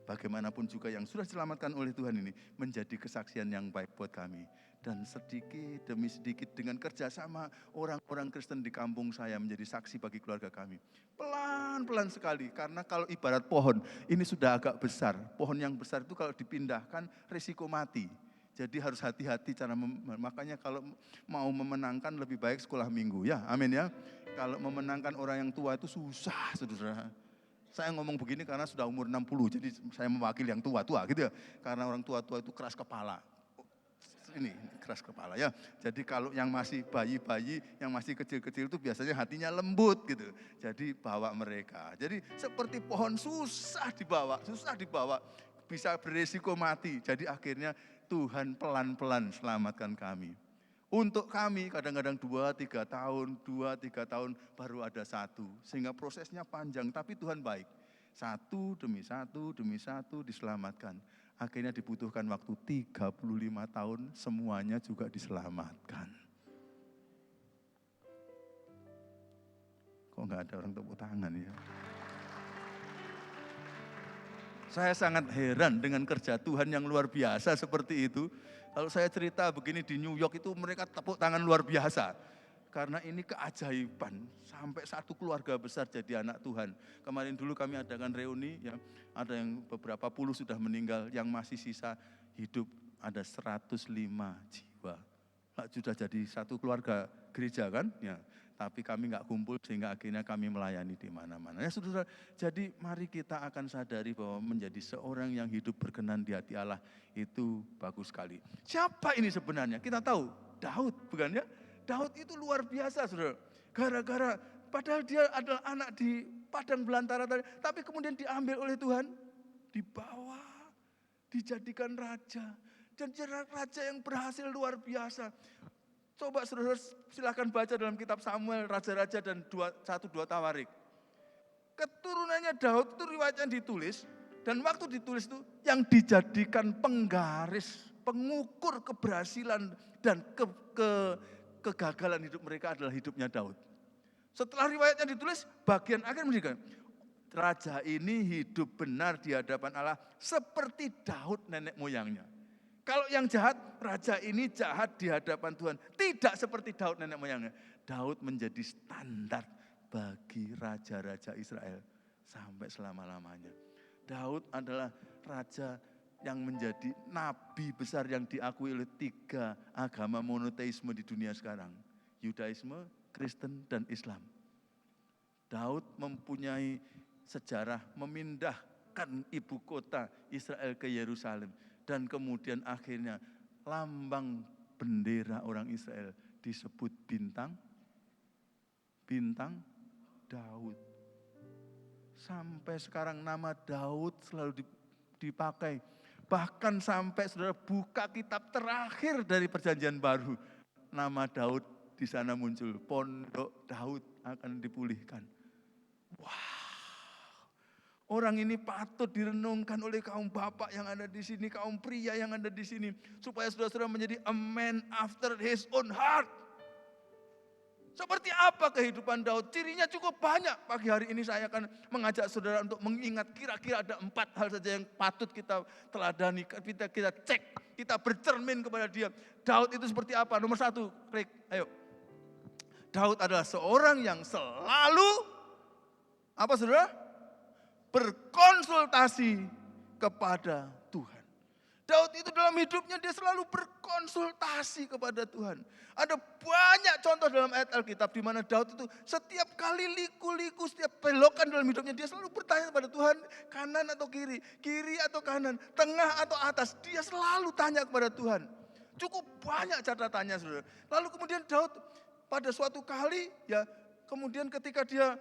Bagaimanapun juga yang sudah diselamatkan oleh Tuhan ini menjadi kesaksian yang baik buat kami. Dan sedikit demi sedikit dengan kerjasama orang-orang Kristen di kampung saya menjadi saksi bagi keluarga kami. Pelan-pelan sekali, karena kalau ibarat pohon, ini sudah agak besar. Pohon yang besar itu kalau dipindahkan risiko mati. Jadi harus hati-hati makanya kalau mau memenangkan lebih baik sekolah minggu ya, amin ya. Kalau memenangkan orang yang tua itu susah, saudara. Saya ngomong begini karena sudah umur 60, jadi saya mewakili yang tua-tua gitu ya. Karena orang tua-tua itu keras kepala. Ini keras kepala ya. Jadi kalau yang masih bayi-bayi, yang masih kecil-kecil itu biasanya hatinya lembut gitu. Jadi bawa mereka. Jadi seperti pohon susah dibawa, bisa beresiko mati. Jadi akhirnya Tuhan pelan-pelan selamatkan kami. Untuk kami kadang-kadang 2-3 tahun baru ada 1. Sehingga prosesnya panjang, tapi Tuhan baik. 1 demi 1 diselamatkan. Akhirnya dibutuhkan waktu 35 tahun, semuanya juga diselamatkan. Kok enggak ada orang tepuk tangan ya? Saya sangat heran dengan kerja Tuhan yang luar biasa seperti itu. Kalau saya cerita begini di New York itu mereka tepuk tangan luar biasa. Karena ini keajaiban, sampai 1 keluarga besar jadi anak Tuhan. Kemarin dulu kami adakan reuni, ya, ada yang beberapa puluh sudah meninggal, yang masih sisa hidup ada 105 jiwa. sudah jadi satu keluarga gereja kan, ya. Tapi kami nggak kumpul sehingga akhirnya kami melayani di mana-mana. Ya saudara, jadi mari kita akan sadari bahwa menjadi seorang yang hidup berkenan di hati Allah itu bagus sekali. Siapa ini sebenarnya? Kita tahu Daud, bukan ya? Daud itu luar biasa, saudara. Gara-gara padahal dia adalah anak di padang belantara tadi, tapi kemudian diambil oleh Tuhan, dibawa, dijadikan raja. Dan raja yang berhasil luar biasa. Coba saudara silakan baca dalam kitab Samuel, Raja-Raja dan 1-2 Tawarik. Keturunannya Daud itu riwayatnya ditulis, dan waktu ditulis itu yang dijadikan penggaris, pengukur keberhasilan dan kegagalan hidup mereka adalah hidupnya Daud. Setelah riwayatnya ditulis, bagian akhir menunjukkan, raja ini hidup benar di hadapan Allah seperti Daud nenek moyangnya. Kalau yang jahat, raja ini jahat di hadapan Tuhan. Tidak seperti Daud nenek moyangnya. Daud menjadi standar bagi raja-raja Israel sampai selama-lamanya. Daud adalah raja yang menjadi nabi besar yang diakui oleh 3 agama monoteisme di dunia sekarang. Yudaisme, Kristen, dan Islam. Daud mempunyai sejarah memindahkan ibu kota Israel ke Yerusalem. Dan kemudian akhirnya lambang bendera orang Israel disebut bintang Daud. Sampai sekarang nama Daud selalu dipakai. Bahkan sampai saudara buka kitab terakhir dari Perjanjian Baru. Nama Daud di sana muncul. Pondok Daud akan dipulihkan. Wah. Orang ini patut direnungkan oleh kaum bapak yang ada di sini, kaum pria yang ada di sini. Supaya saudara-saudara menjadi a man after his own heart. Seperti apa kehidupan Daud? Cirinya cukup banyak. Pagi hari ini saya akan mengajak saudara untuk mengingat kira-kira ada 4 hal saja yang patut kita teladani. Kita cek, kita bercermin kepada dia. Daud itu seperti apa? Nomor 1, klik, ayo. Daud adalah seorang yang selalu, apa saudara? Berkonsultasi kepada Tuhan. Daud itu dalam hidupnya dia selalu berkonsultasi kepada Tuhan. Ada banyak contoh dalam ayat Alkitab di mana Daud itu setiap kali liku-liku, setiap belokan dalam hidupnya dia selalu bertanya kepada Tuhan, kanan atau kiri atau kanan, tengah atau atas. Dia selalu tanya kepada Tuhan. Cukup banyak catatannya, saudara. Lalu kemudian Daud pada suatu kali, ya kemudian ketika dia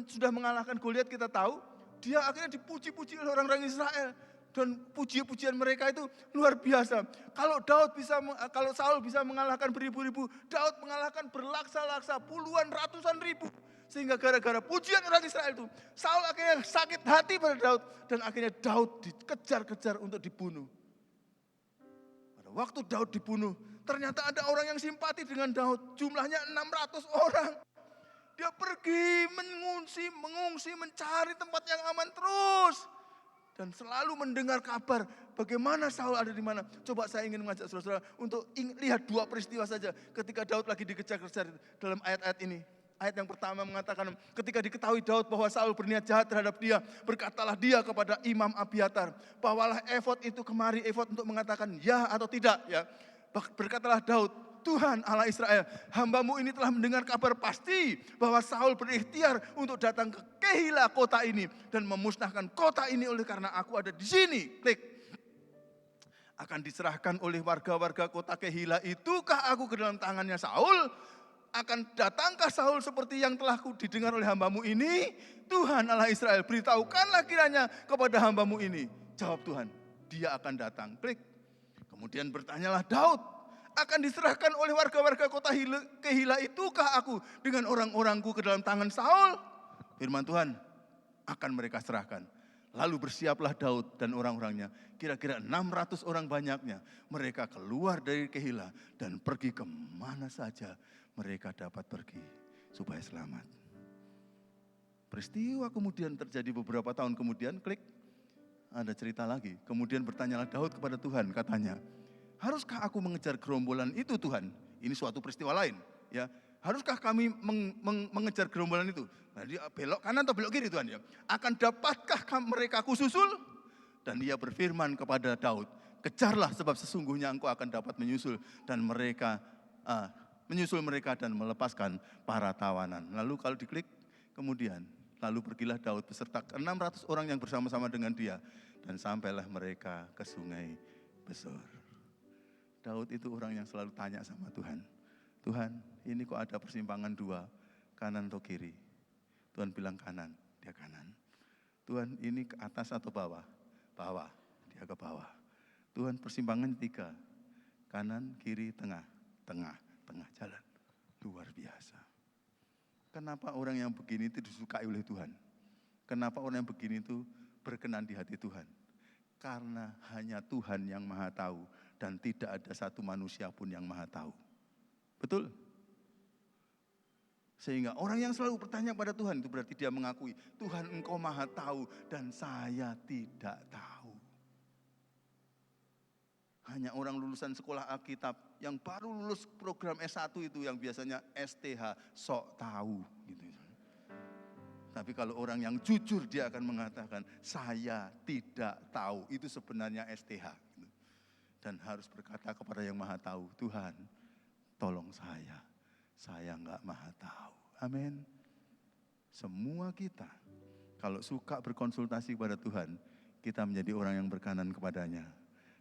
sudah mengalahkan Goliat, kita tahu, dia akhirnya dipuji-puji oleh orang-orang Israel. Dan puji-pujian mereka itu luar biasa. Kalau Saul bisa mengalahkan beribu-ribu, Daud mengalahkan berlaksa-laksa, puluhan, ratusan ribu. Sehingga gara-gara pujian orang Israel itu, Saul akhirnya sakit hati pada Daud. Dan akhirnya Daud dikejar-kejar untuk dibunuh. Pada waktu Daud dibunuh, ternyata ada orang yang simpati dengan Daud. Jumlahnya 600 orang. Dia pergi mengungsi, mencari tempat yang aman terus. Dan selalu mendengar kabar bagaimana Saul ada di mana. Coba saya ingin mengajak saudara-saudara untuk lihat 2 peristiwa saja ketika Daud lagi dikejar-kejar dalam ayat-ayat ini. Ayat yang pertama mengatakan ketika diketahui Daud bahwa Saul berniat jahat terhadap dia, berkatalah dia kepada Imam Abiatar, bawalah efod itu kemari, efod untuk mengatakan ya atau tidak. Ya. Berkatalah Daud, Tuhan Allah Israel, hamba-Mu ini telah mendengar kabar pasti bahwa Saul berikhtiar untuk datang ke Kehila kota ini dan memusnahkan kota ini oleh karena aku ada di sini. Klik. Akan diserahkan oleh warga-warga kota Kehila itukah aku ke dalam tangannya Saul? Akan datangkah Saul seperti yang telah didengar oleh hamba-Mu ini? Tuhan Allah Israel, beritahukanlah kiranya kepada hamba-Mu ini. Jawab Tuhan, dia akan datang. Klik. Kemudian bertanyalah Daud, akan diserahkan oleh warga-warga kota Kehila itukah aku dengan orang-orangku ke dalam tangan Saul? Firman Tuhan, akan mereka serahkan. Lalu bersiaplah Daud dan orang-orangnya, kira-kira 600 orang banyaknya. Mereka keluar dari Kehila dan pergi kemana saja mereka dapat pergi supaya selamat. Peristiwa kemudian terjadi beberapa tahun kemudian, klik, ada cerita lagi. Kemudian bertanyalah Daud kepada Tuhan, katanya, haruskah aku mengejar gerombolan itu Tuhan? Ini suatu peristiwa lain. Ya, haruskah kami mengejar gerombolan itu? Nah, dia belok kanan atau belok kiri Tuhan? Ya. Akan dapatkah mereka kususul? Dan dia berfirman kepada Daud, kejarlah sebab sesungguhnya engkau akan dapat menyusul dan mereka menyusul mereka dan melepaskan para tawanan. Lalu kalau diklik, kemudian lalu pergilah Daud beserta 600 orang yang bersama-sama dengan dia, dan sampailah mereka ke sungai Besor. Daud itu orang yang selalu tanya sama Tuhan, Tuhan, ini kok ada persimpangan dua, kanan atau kiri? Tuhan bilang kanan, dia kanan. Tuhan, ini ke atas atau bawah? Bawah, dia ke bawah. Tuhan, persimpangan 3, kanan, kiri, tengah, tengah jalan. Luar biasa. Kenapa orang yang begini itu disukai oleh Tuhan? Kenapa orang yang begini itu berkenan di hati Tuhan? Karena hanya Tuhan yang maha tahu dan tidak ada satu manusia pun yang maha tahu. Betul? Sehingga orang yang selalu bertanya pada Tuhan itu berarti dia mengakui, Tuhan Engkau maha tahu dan saya tidak tahu. Hanya orang lulusan sekolah Alkitab yang baru lulus program S1 itu yang biasanya STH, sok tahu gitu. Tapi kalau orang yang jujur dia akan mengatakan, saya tidak tahu, itu sebenarnya STH. Dan harus berkata kepada yang maha tahu, Tuhan tolong saya enggak maha tahu. Amin. Semua kita kalau suka berkonsultasi kepada Tuhan, kita menjadi orang yang berkenan kepadanya.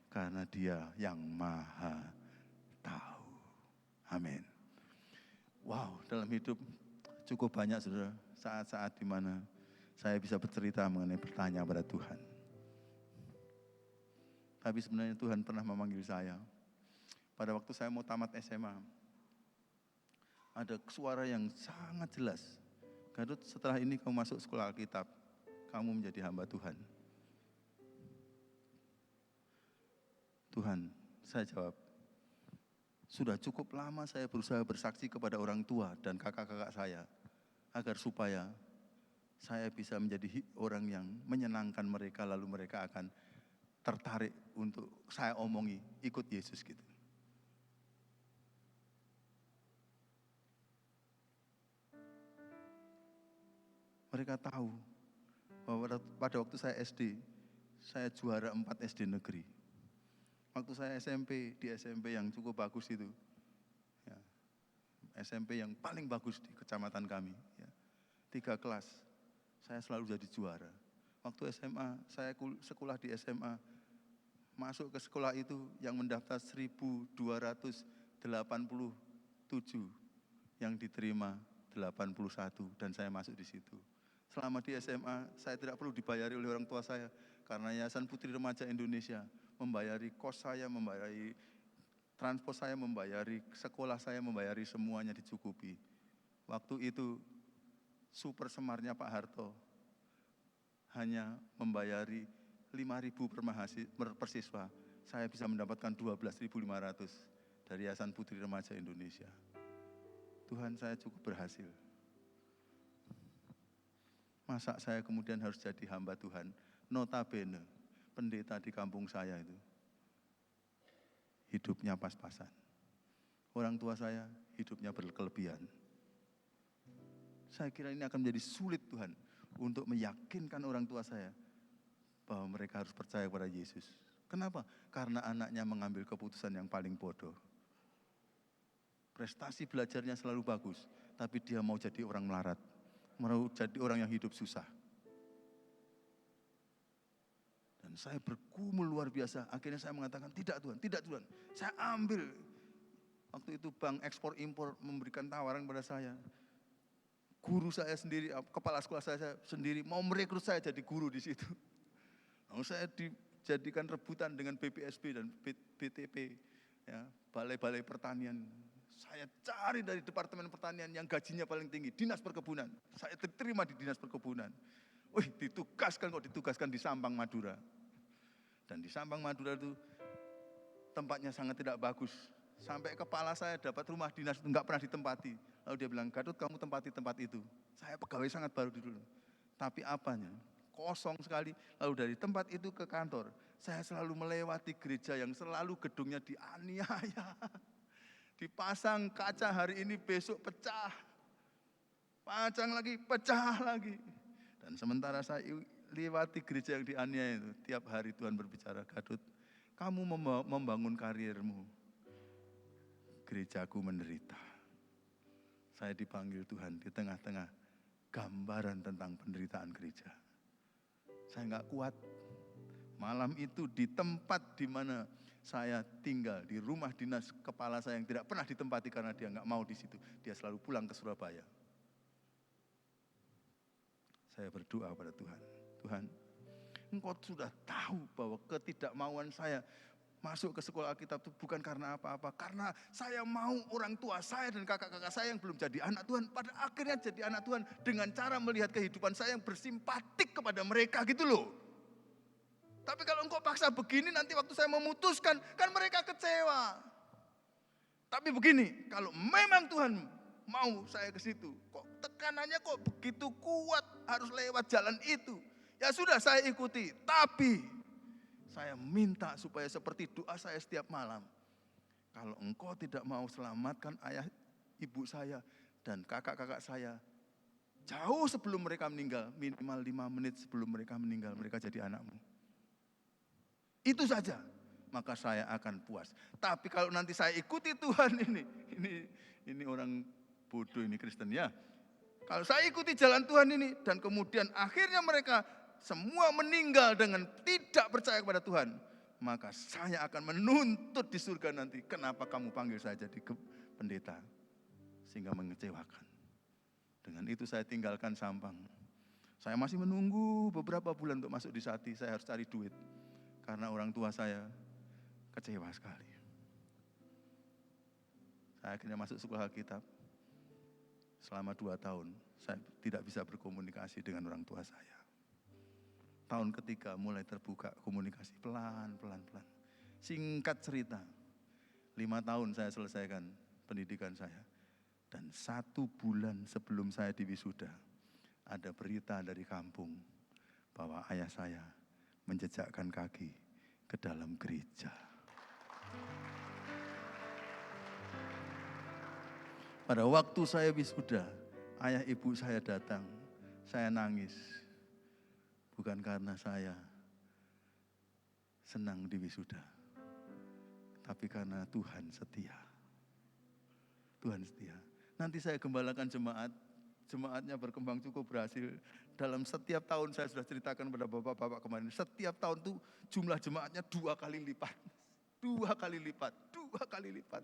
Karena dia yang maha tahu. Amin. Wow, dalam hidup cukup banyak saudara, saat-saat di mana saya bisa bercerita mengenai bertanya pada Tuhan. Tapi sebenarnya Tuhan pernah memanggil saya. Pada waktu saya mau tamat SMA, ada suara yang sangat jelas. Gadut, setelah ini kamu masuk sekolah Alkitab, kamu menjadi hamba Tuhan. Tuhan, saya jawab, sudah cukup lama saya berusaha bersaksi kepada orang tua dan kakak-kakak saya, agar supaya saya bisa menjadi orang yang menyenangkan mereka, lalu mereka akan tertarik untuk saya omongi, ikut Yesus gitu. Mereka tahu bahwa pada waktu saya SD, saya juara 4 SD negeri. Waktu saya SMP, di SMP yang cukup bagus itu, ya, SMP yang paling bagus di kecamatan kami, ya, 3 kelas, saya selalu jadi juara. Waktu SMA, saya sekolah di SMA, masuk ke sekolah itu yang mendaftar 1.287, yang diterima 81, dan saya masuk di situ. Selama di SMA, saya tidak perlu dibayari oleh orang tua saya, karena Yayasan Putri Remaja Indonesia membayari kos saya, membayari transport saya, membayari sekolah saya, membayari semuanya dicukupi. Waktu itu, super semarnya Pak Harto hanya membayari 5.000 per siswa. Saya bisa mendapatkan 12.500 dari Yayasan Putri Remaja Indonesia. Tuhan, saya cukup berhasil. Masa saya kemudian harus jadi hamba Tuhan? Notabene, pendeta di kampung saya itu hidupnya pas-pasan. Orang tua saya hidupnya berkelebihan. Saya kira ini akan menjadi sulit Tuhan untuk meyakinkan orang tua saya bahwa mereka harus percaya kepada Yesus. Kenapa? Karena anaknya mengambil keputusan yang paling bodoh. Prestasi belajarnya selalu bagus, tapi dia mau jadi orang melarat. Mau jadi orang yang hidup susah. Dan saya bergumul luar biasa. Akhirnya saya mengatakan, tidak Tuhan, tidak Tuhan. Saya ambil. Waktu itu bank ekspor impor memberikan tawaran kepada saya. Guru saya sendiri, kepala sekolah saya sendiri mau merekrut saya jadi guru di situ. Lalu saya dijadikan rebutan dengan BPSB dan BTP, ya, balai-balai pertanian. Saya cari dari Departemen Pertanian yang gajinya paling tinggi, Dinas Perkebunan. Saya diterima di Dinas Perkebunan. Wih, ditugaskan di Sampang, Madura. Dan di Sampang, Madura itu tempatnya sangat tidak bagus. Sampai kepala saya dapat rumah dinas itu enggak pernah ditempati. Lalu dia bilang, Gadot, kamu tempati tempat itu. Saya pegawai sangat baru dulu. Tapi apanya? Kosong sekali. Lalu dari tempat itu ke kantor, saya selalu melewati gereja yang selalu gedungnya dianiaya. Dipasang kaca hari ini, besok pecah. Pasang lagi, pecah lagi. Dan sementara saya lewati gereja yang dianiaya itu, tiap hari Tuhan berbicara, Gadot, kamu membangun karirmu. gerejaku menderita. Saya dipanggil Tuhan di tengah-tengah gambaran tentang penderitaan gereja. Saya nggak kuat. Malam itu di tempat di mana saya tinggal, di rumah dinas kepala saya yang tidak pernah ditempati karena dia nggak mau di situ. Dia selalu pulang ke Surabaya. Saya berdoa pada Tuhan. Tuhan, Engkau sudah tahu bahwa ketidakmauan saya masuk ke sekolah Alkitab itu bukan karena apa-apa. Karena saya mau orang tua saya dan kakak-kakak saya yang belum jadi anak Tuhan, pada akhirnya jadi anak Tuhan dengan cara melihat kehidupan saya yang bersimpatik kepada mereka gitu loh. Tapi kalau Engkau paksa begini, nanti waktu saya memutuskan, kan mereka kecewa. Tapi begini, kalau memang Tuhan mau saya ke situ, kok tekanannya kok begitu kuat, harus lewat jalan itu. Ya sudah, saya ikuti. Tapi saya minta supaya seperti doa saya setiap malam. Kalau Engkau tidak mau selamatkan ayah ibu saya dan kakak-kakak saya, jauh sebelum mereka meninggal, minimal 5 menit sebelum mereka meninggal, mereka jadi anakmu. Itu saja, maka saya akan puas. Tapi kalau nanti saya ikuti Tuhan ini orang bodoh ini Kristen ya. Kalau saya ikuti jalan Tuhan ini dan kemudian akhirnya mereka semua meninggal dengan tidak percaya kepada Tuhan, maka saya akan menuntut di surga nanti. Kenapa kamu panggil saya jadi pendeta? Sehingga mengecewakan. Dengan itu saya tinggalkan Sampang. Saya masih menunggu beberapa bulan untuk masuk di Sati. Saya harus cari duit. Karena orang tua saya kecewa sekali. Saya akhirnya masuk sekolah Alkitab. Selama 2 tahun, saya tidak bisa berkomunikasi dengan orang tua saya. Tahun ketiga mulai terbuka komunikasi pelan. Singkat cerita, 5 tahun saya selesaikan pendidikan saya. Dan 1 bulan sebelum saya diwisuda, ada berita dari kampung bahwa ayah saya menjejakkan kaki ke dalam gereja. Pada waktu saya wisuda, ayah ibu saya datang, saya nangis. Bukan karena saya senang diwisuda, tapi karena Tuhan setia. Tuhan setia. Nanti saya gembalakan jemaat, jemaatnya berkembang cukup berhasil. Dalam setiap tahun saya sudah ceritakan pada bapak-bapak kemarin, setiap tahun tuh jumlah jemaatnya 2 kali lipat. 2 kali lipat.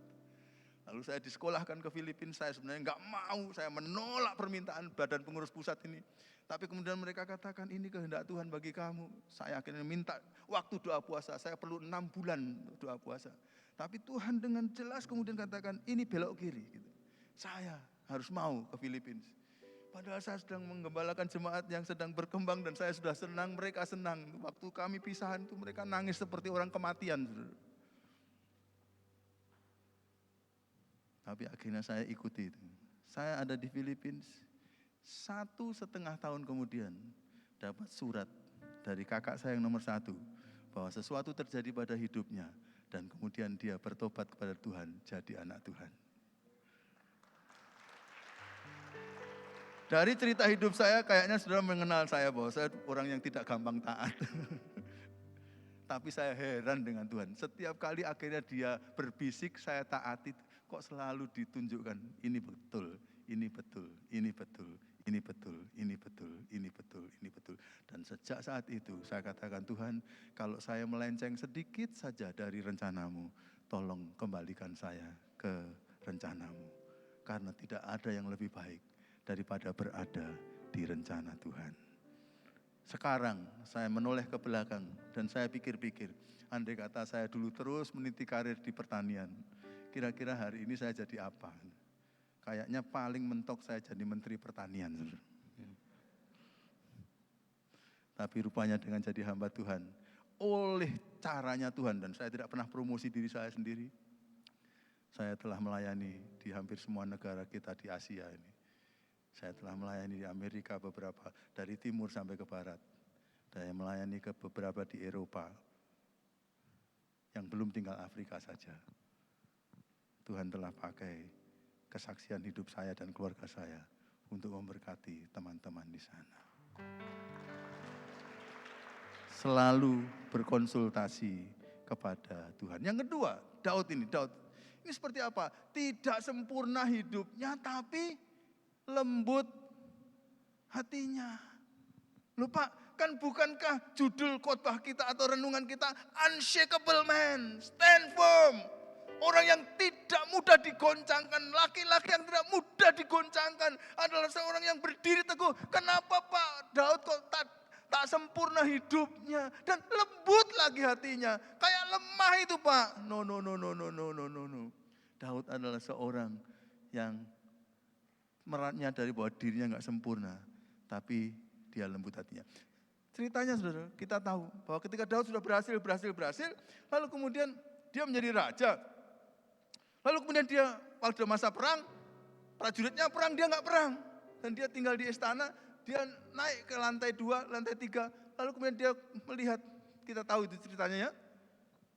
Lalu saya disekolahkan ke Filipina, saya sebenarnya nggak mau, saya menolak permintaan badan pengurus pusat ini. Tapi kemudian mereka katakan ini kehendak Tuhan bagi kamu. Saya akhirnya minta waktu doa puasa, saya perlu 6 bulan doa puasa. Tapi Tuhan dengan jelas kemudian katakan ini belok kiri. Gitu. Saya harus mau ke Filipina. Padahal saya sedang menggembalakan jemaat yang sedang berkembang dan saya sudah senang, mereka senang. Waktu kami pisahan itu mereka nangis seperti orang kematian. Tapi akhirnya saya ikuti itu. Saya ada di Filipina, 1,5 tahun kemudian dapat surat dari kakak saya yang nomor 1 bahwa sesuatu terjadi pada hidupnya dan kemudian dia bertobat kepada Tuhan, jadi anak Tuhan. Dari cerita hidup saya kayaknya saudara mengenal saya bahwa saya orang yang tidak gampang taat. Tapi saya heran dengan Tuhan. Setiap kali akhirnya dia berbisik saya taati, kok selalu ditunjukkan ini betul, ini betul, ini betul, ini betul, ini betul, ini betul, ini betul. Dan sejak saat itu saya katakan Tuhan, kalau saya melenceng sedikit saja dari rencanamu, tolong kembalikan saya ke rencanamu. Karena tidak ada yang lebih baik daripada berada di rencana Tuhan. Sekarang saya menoleh ke belakang dan saya pikir-pikir, andai kata saya dulu terus meniti karir di pertanian, kira-kira hari ini saya jadi apa? Kayaknya paling mentok saya jadi menteri pertanian. Tapi rupanya dengan jadi hamba Tuhan, oleh caranya Tuhan, dan saya tidak pernah promosi diri saya sendiri, saya telah melayani di hampir semua negara kita di Asia ini. Saya telah melayani di Amerika beberapa, dari timur sampai ke barat. Saya melayani ke beberapa di Eropa, yang belum tinggal Afrika saja. Tuhan telah pakai kesaksian hidup saya dan keluarga saya untuk memberkati teman-teman di sana. Selalu berkonsultasi kepada Tuhan. Yang kedua, Daud Ini seperti apa? Tidak sempurna hidupnya, tapi lembut hatinya. Loh Pak, kan bukankah judul khotbah kita atau renungan kita unshakable man, stand firm. Orang yang tidak mudah digoncangkan, laki-laki yang tidak mudah digoncangkan adalah seorang yang berdiri teguh. Kenapa Pak Daud kok tak sempurna hidupnya dan lembut lagi hatinya? Kayak lemah itu Pak. No. Daud adalah seorang yang menyadari bahwa dirinya nggak sempurna, tapi dia lembut hatinya. Ceritanya saudara, kita tahu bahwa ketika Daud sudah berhasil, lalu kemudian dia menjadi raja. Lalu kemudian dia pada masa perang, prajuritnya perang, dia nggak perang. Dan dia tinggal di istana, dia naik ke lantai 2, lantai 3. Lalu kemudian dia melihat, kita tahu itu ceritanya ya.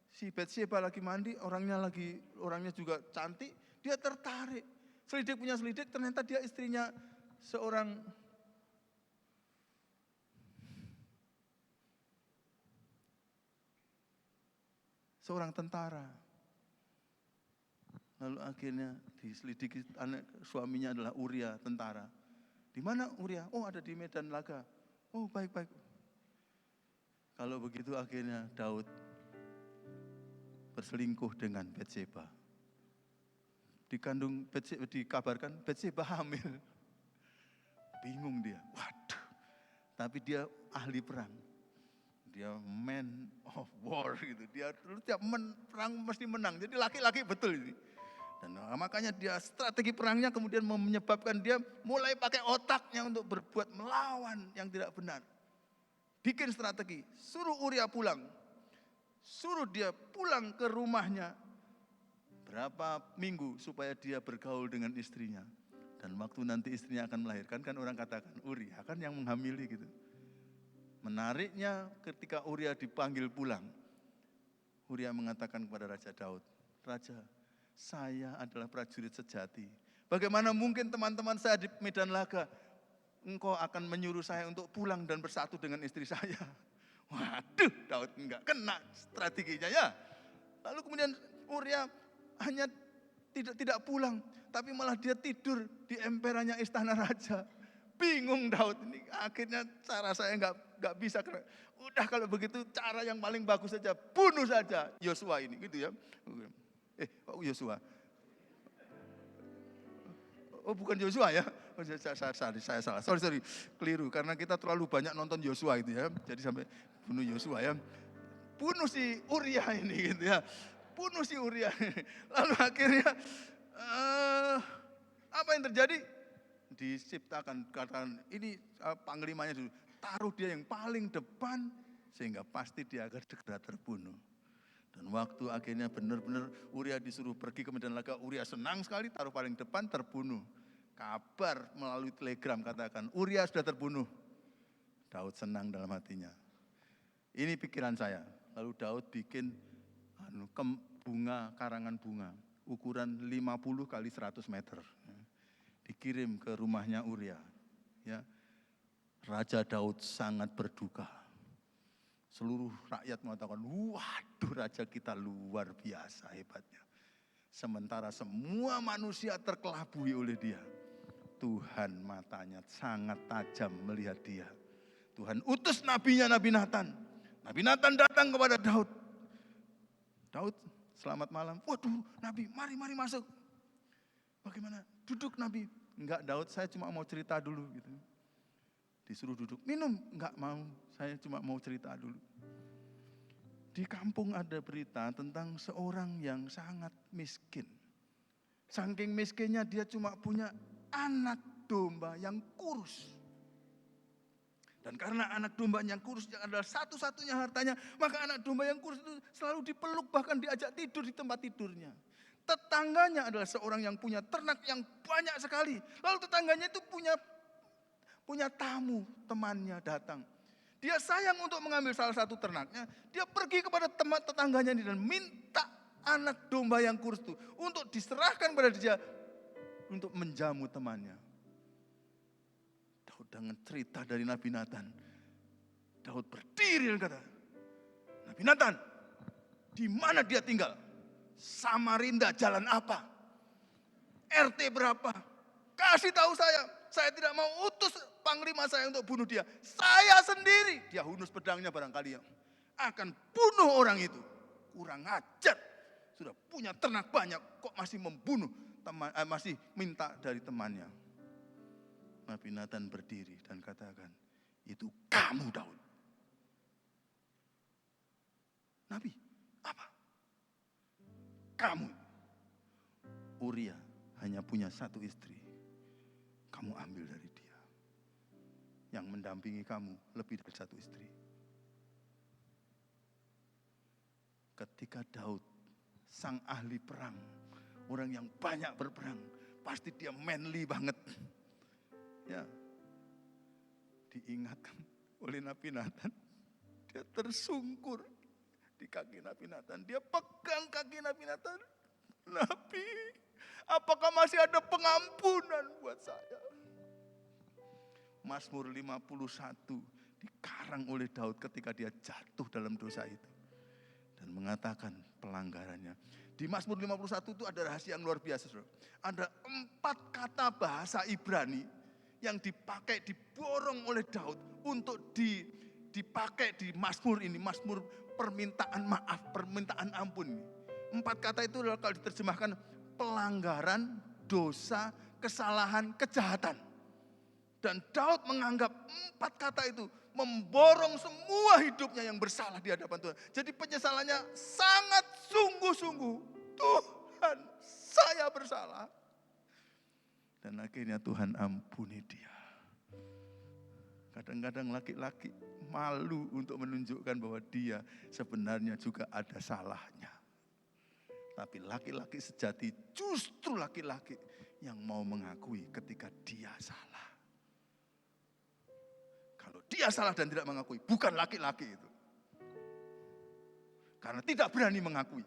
Si Bathsheba lagi mandi, orangnya juga cantik, dia tertarik. Selidik punya selidik, ternyata dia istrinya seorang tentara. Lalu akhirnya diselidiki, anak suaminya adalah Uria, tentara. Di mana Uria? Oh, ada di medan laga. Oh, baik. Kalau begitu akhirnya Daud berselingkuh dengan Bathsheba. Dikabarkan Bathsheba hamil. Bingung dia. Waduh. Tapi dia ahli perang. Dia man of war gitu. Dia tiap perang mesti menang. Jadi laki-laki betul ini. Dan makanya dia strategi perangnya kemudian menyebabkan dia mulai pakai otaknya untuk berbuat melawan yang tidak benar. Bikin strategi, suruh Uria pulang. Suruh dia pulang ke rumahnya berapa minggu supaya dia bergaul dengan istrinya. Dan waktu nanti istrinya akan melahirkan, kan orang katakan Uria kan yang menghamili gitu. Menariknya ketika Uria dipanggil pulang, Uria mengatakan kepada Raja Daud, Raja, saya adalah prajurit sejati. Bagaimana mungkin teman-teman saya di medan laga, engkau akan menyuruh saya untuk pulang dan bersatu dengan istri saya. Waduh, Daud enggak kena strateginya ya. Lalu kemudian Uria hanya tidak pulang, tapi malah dia tidur di emperannya istana raja. Bingung Daud ini, akhirnya cara saya enggak bisa. Udah kalau begitu cara yang paling bagus saja, bunuh saja Yosua ini, gitu ya. Yosua. Oh bukan Yosua ya. Oh, saya salah. Sorry. Keliru. Karena kita terlalu banyak nonton Yosua itu ya. Jadi sampai bunuh Yosua ya. Bunuh si Uria ini gitu ya. Bunuh si Uria ini. Lalu akhirnya apa yang terjadi? Diciptakan, katakan ini panglimanya dulu. Taruh dia yang paling depan sehingga pasti dia akan segera terbunuh. Dan waktu akhirnya benar-benar Uria disuruh pergi ke medan laga, Uria senang sekali, taruh paling depan, terbunuh. Kabar melalui telegram katakan, Uria sudah terbunuh. Daud senang dalam hatinya. Ini pikiran saya. Lalu Daud bikin karangan bunga, ukuran 50 kali 100 meter. Dikirim ke rumahnya Uria. Ya. Raja Daud sangat berduka. Seluruh rakyat mengatakan, waduh raja kita luar biasa hebatnya. Sementara semua manusia terkelabui oleh dia. Tuhan matanya sangat tajam melihat dia. Tuhan utus nabinya Nabi Nathan. Nabi Nathan datang kepada Daud. Daud, selamat malam. Waduh Nabi, mari masuk. Bagaimana? Duduk Nabi. Enggak Daud, saya cuma mau cerita dulu gitu. Disuruh duduk, minum, enggak mau, saya cuma mau cerita dulu. Di kampung ada berita tentang seorang yang sangat miskin. Saking miskinnya dia cuma punya anak domba yang kurus. Dan karena anak domba yang kurus yang adalah satu-satunya hartanya, maka anak domba yang kurus itu selalu dipeluk, bahkan diajak tidur di tempat tidurnya. Tetangganya adalah seorang yang punya ternak yang banyak sekali. Lalu tetangganya itu punya tamu, temannya datang. Dia sayang untuk mengambil salah satu ternaknya. Dia pergi kepada teman tetangganya dan minta anak domba yang kurus itu untuk diserahkan pada dia untuk menjamu temannya. Daud dengan cerita dari Nabi Nathan. Daud berdiri dan kata, Nabi Nathan, di mana dia tinggal? Samarinda jalan apa? RT berapa? Kasih tahu saya tidak mau utus panglima saya untuk bunuh dia. Saya sendiri, dia hunus pedangnya barangkali ya, akan bunuh orang itu. Kurang ajar, sudah punya ternak banyak, kok masih membunuh teman, masih minta dari temannya. Nabi Nathan berdiri dan katakan, itu kamu Daud. Nabi, apa? Kamu. Uria hanya punya satu istri. Kamu ambil dari dia. Yang mendampingi kamu lebih dari satu istri. Ketika Daud, sang ahli perang, orang yang banyak berperang, pasti dia manly banget. Ya, diingatkan oleh Nabi Nathan, dia tersungkur di kaki Nabi Nathan. Dia pegang kaki Nabi Nathan. Nabi, apakah masih ada pengampunan buat saya? Mazmur 51 dikarang oleh Daud ketika dia jatuh dalam dosa itu. Dan mengatakan pelanggarannya. Di Mazmur 51 itu ada rahasia yang luar biasa. Saudara. Ada 4 kata bahasa Ibrani yang dipakai, diborong oleh Daud untuk dipakai di Mazmur ini. Mazmur permintaan maaf, permintaan ampun. 4 kata itu kalau diterjemahkan pelanggaran, dosa, kesalahan, kejahatan. Dan Daud menganggap 4 kata itu memborong semua hidupnya yang bersalah di hadapan Tuhan. Jadi penyesalannya sangat sungguh-sungguh. Tuhan, saya bersalah. Dan akhirnya Tuhan ampuni dia. Kadang-kadang laki-laki malu untuk menunjukkan bahwa dia sebenarnya juga ada salahnya. Tapi laki-laki sejati justru laki-laki yang mau mengakui ketika dia salah. Kalau dia salah dan tidak mengakui, bukan laki-laki itu. Karena tidak berani mengakui.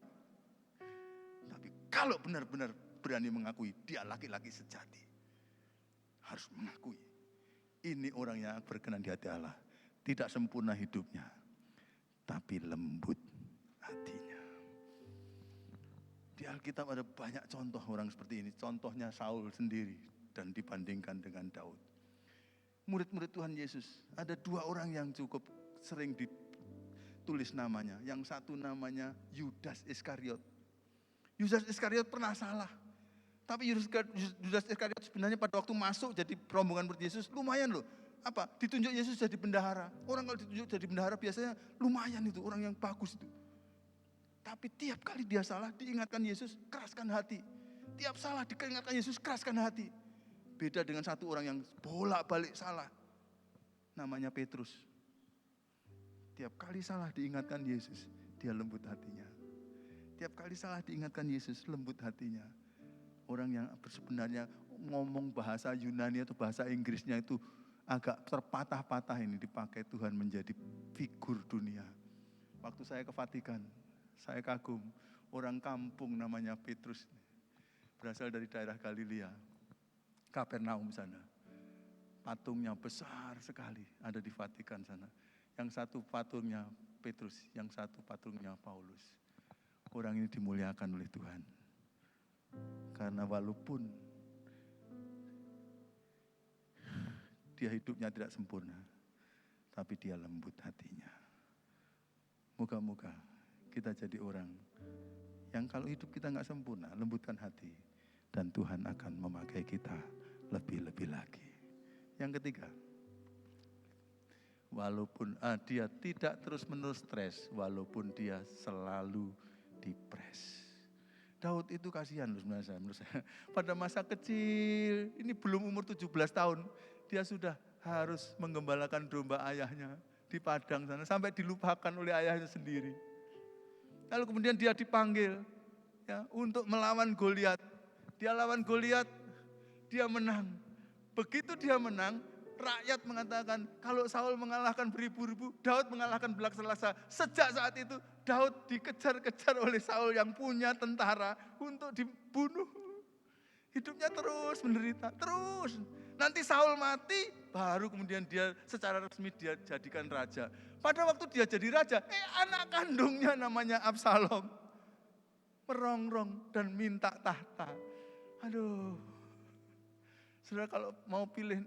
Tapi kalau benar-benar berani mengakui, dia laki-laki sejati. Harus mengakui. Ini orang yang berkenan di hati Allah. Tidak sempurna hidupnya, tapi lembut hatinya. Di Alkitab ada banyak contoh orang seperti ini. Contohnya Saul sendiri dan dibandingkan dengan Daud. Murid-murid Tuhan Yesus, ada 2 orang yang cukup sering ditulis namanya. Yang satu namanya Yudas Iskariot. Yudas Iskariot pernah salah. Tapi Yudas Iskariot sebenarnya pada waktu masuk jadi rombongan murid Yesus lumayan loh. Apa? Ditunjuk Yesus jadi bendahara. Orang kalau ditunjuk jadi bendahara biasanya lumayan itu, orang yang bagus itu. Tapi tiap kali dia salah, diingatkan Yesus, keraskan hati. Tiap salah, diingatkan Yesus, keraskan hati. Beda dengan satu orang yang bolak-balik salah. Namanya Petrus. Tiap kali salah, diingatkan Yesus, dia lembut hatinya. Tiap kali salah, diingatkan Yesus, lembut hatinya. Orang yang sebenarnya ngomong bahasa Yunani atau bahasa Inggrisnya itu agak terpatah-patah ini dipakai Tuhan menjadi figur dunia. Waktu saya ke Vatikan, saya kagum, orang kampung namanya Petrus, berasal dari daerah Galilea, Kapernaum sana. Patungnya besar sekali, ada di Vatikan sana. Yang satu patungnya Petrus, yang satu patungnya Paulus. Orang ini dimuliakan oleh Tuhan. Karena walaupun dia hidupnya tidak sempurna, tapi dia lembut hatinya. Moga-moga kita jadi orang yang kalau hidup kita nggak sempurna, lembutkan hati. Dan Tuhan akan memakai kita lebih-lebih lagi. Yang ketiga, walaupun dia tidak terus-menerus stres, walaupun dia selalu dipres. Daud itu kasihan loh sebenarnya menurut saya. Pada masa kecil, ini belum umur 17 tahun, dia sudah harus menggembalakan domba ayahnya di padang sana, sampai dilupakan oleh ayahnya sendiri. Lalu kemudian dia dipanggil ya, untuk melawan Goliat. Dia lawan Goliat, dia menang. Begitu dia menang, rakyat mengatakan kalau Saul mengalahkan beribu-ribu, Daud mengalahkan belak-selasa. Sejak saat itu Daud dikejar-kejar oleh Saul yang punya tentara untuk dibunuh. Hidupnya terus menderita, terus. Nanti Saul mati, baru kemudian dia secara resmi dia jadikan raja. Pada waktu dia jadi raja, anak kandungnya namanya Absalom. merongrong dan minta tahta. Aduh. Saudara kalau mau pilih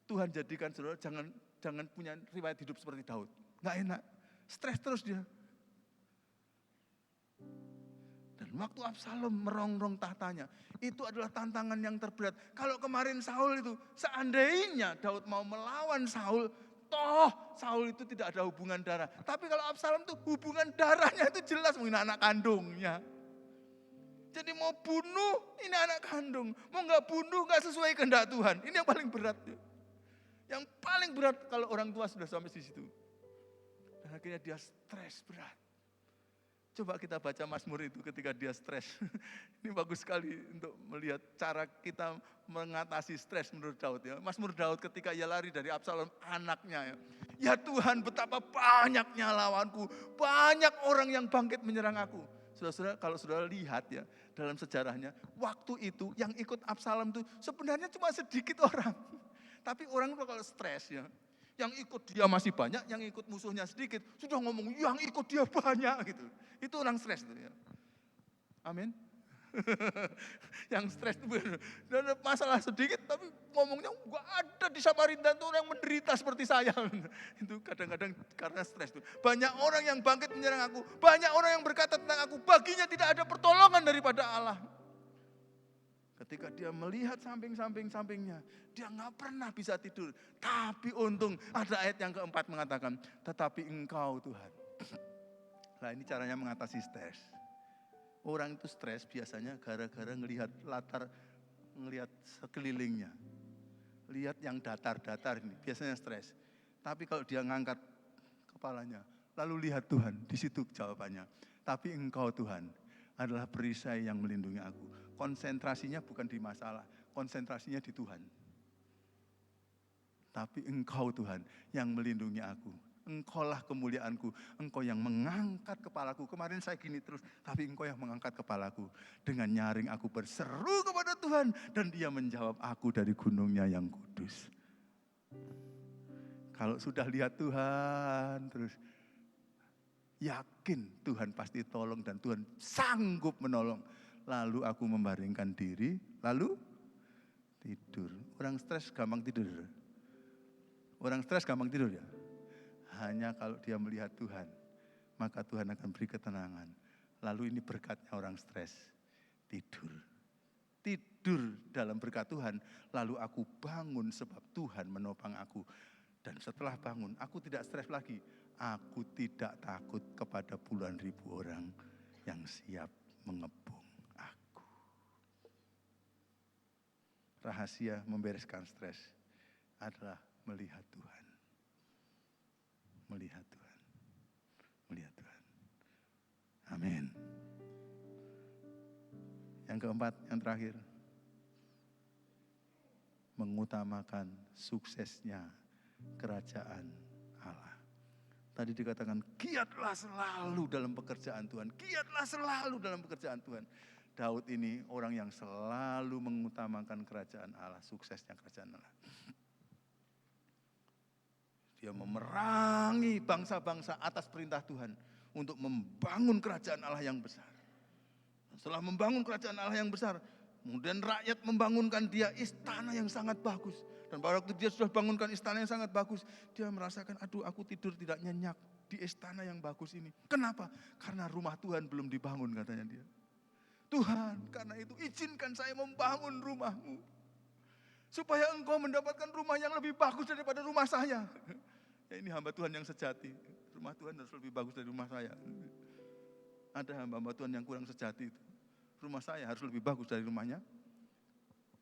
Tuhan jadikan saudara, jangan punya riwayat hidup seperti Daud. Nggak enak, stres terus dia. Dan waktu Absalom merongrong tahtanya, itu adalah tantangan yang terberat. Kalau kemarin Saul itu, seandainya Daud mau melawan Saul, toh Saul itu tidak ada hubungan darah. Tapi kalau Absalom itu hubungan darahnya itu jelas, mungkin anak kandungnya. Jadi mau bunuh, ini anak kandung. Mau nggak bunuh, nggak sesuai kehendak Tuhan. Ini yang paling berat. Yang paling berat kalau orang tua sudah sampai di situ. Dan akhirnya dia stres berat. Coba kita baca Mazmur itu ketika dia stres. Ini bagus sekali untuk melihat cara kita mengatasi stres menurut Daud. Ya. Mazmur Daud ketika ia lari dari Absalom, anaknya. Ya Tuhan, betapa banyaknya lawanku. Banyak orang yang bangkit menyerang aku. Saudara-saudara, kalau saudara lihat ya, dalam sejarahnya, waktu itu yang ikut Absalom itu sebenarnya cuma sedikit orang. Tapi orang itu kalau stres ya, yang ikut dia masih banyak, yang ikut musuhnya sedikit. Sudah ngomong, yang ikut dia banyak gitu. Itu orang stres itu ya. Amin. Yang stres itu benar. Dan masalah sedikit, tapi ngomongnya gak ada di Samarinda itu orang yang menderita seperti saya. Itu kadang-kadang karena stres itu. Banyak orang yang bangkit menyerang aku. Banyak orang yang berkata tentang aku. Baginya tidak ada pertolongan daripada Allah. Ketika dia melihat samping-sampingnya, dia nggak pernah bisa tidur. Tapi untung ada ayat yang keempat mengatakan, tetapi engkau Tuhan. Nah ini caranya mengatasi stres. Orang itu stres biasanya gara-gara ngelihat sekelilingnya. Lihat yang datar-datar ini, biasanya stres. Tapi kalau dia ngangkat kepalanya, lalu lihat Tuhan, di situ jawabannya. Tapi engkau Tuhan adalah perisai yang melindungi aku. Konsentrasinya bukan di masalah, konsentrasinya di Tuhan. Tapi engkau Tuhan yang melindungi aku. Engkaulah kemuliaanku, engkau yang mengangkat kepalaku. Kemarin saya gini terus, tapi engkau yang mengangkat kepalaku. Dengan nyaring aku berseru kepada Tuhan, dan dia menjawab aku dari gunungnya yang kudus. Kalau sudah lihat Tuhan, terus yakin Tuhan pasti tolong dan Tuhan sanggup menolong. Lalu aku membaringkan diri, lalu tidur. Orang stres gampang tidur. Orang stres gampang tidur ya. Hanya kalau dia melihat Tuhan, maka Tuhan akan beri ketenangan. Lalu ini berkatnya orang stres. Tidur. Tidur dalam berkat Tuhan. Lalu aku bangun sebab Tuhan menopang aku. Dan setelah bangun, aku tidak stres lagi. Aku tidak takut kepada puluhan ribu orang yang siap mengepung aku. Rahasia membereskan stres adalah melihat Tuhan. Melihat Tuhan. Melihat Tuhan. Amin. Yang keempat, yang terakhir. Mengutamakan suksesnya kerajaan Allah. Tadi dikatakan, giatlah selalu dalam pekerjaan Tuhan. Giatlah selalu dalam pekerjaan Tuhan. Daud ini orang yang selalu mengutamakan kerajaan Allah, suksesnya kerajaan Allah. Dia memerangi bangsa-bangsa atas perintah Tuhan untuk membangun kerajaan Allah yang besar. Setelah membangun kerajaan Allah yang besar, kemudian rakyat membangunkan dia istana yang sangat bagus. Dan pada waktu dia sudah bangunkan istana yang sangat bagus, dia merasakan, aduh aku tidur tidak nyenyak di istana yang bagus ini. Kenapa? Karena rumah Tuhan belum dibangun katanya dia. Tuhan, karena itu izinkan saya membangun rumah-Mu. Supaya engkau mendapatkan rumah yang lebih bagus daripada rumah saya. Ya ini hamba Tuhan yang sejati. Rumah Tuhan harus lebih bagus dari rumah saya. Ada hamba Tuhan yang kurang sejati itu. Rumah saya harus lebih bagus dari rumahnya.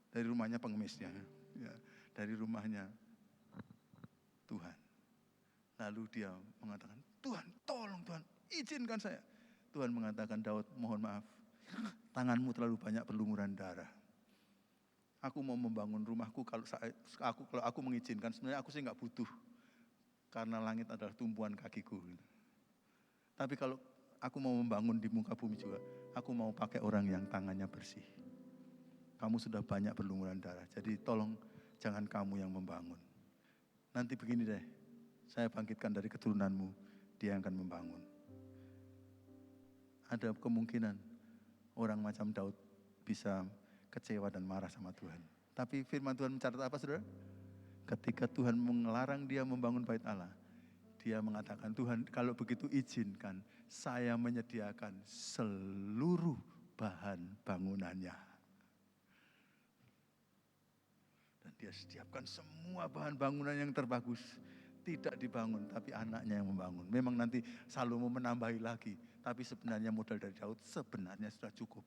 Dari rumahnya pengemisnya. Ya, dari rumahnya Tuhan. Lalu dia mengatakan, Tuhan tolong Tuhan, izinkan saya. Tuhan mengatakan, Daud mohon maaf. Tanganmu terlalu banyak berlumuran darah. Aku mau membangun rumahku kalau aku mengizinkan, sebenarnya aku sih nggak butuh. Karena langit adalah tumpuan kakiku. Tapi kalau aku mau membangun di muka bumi juga, aku mau pakai orang yang tangannya bersih. Kamu sudah banyak berlumuran darah, jadi tolong jangan kamu yang membangun. Nanti begini deh, saya bangkitkan dari keturunanmu, dia yang akan membangun. Ada kemungkinan orang macam Daud bisa kecewa dan marah sama Tuhan. Tapi firman Tuhan mencatat apa, saudara? Ketika Tuhan melarang dia membangun bait Allah, dia mengatakan, Tuhan kalau begitu izinkan saya menyediakan seluruh bahan bangunannya. Dan dia sediakan semua bahan bangunan yang terbagus. Tidak dibangun, tapi anaknya yang membangun. Memang nanti Salomo menambahi lagi. Tapi sebenarnya modal dari Daud sebenarnya sudah cukup.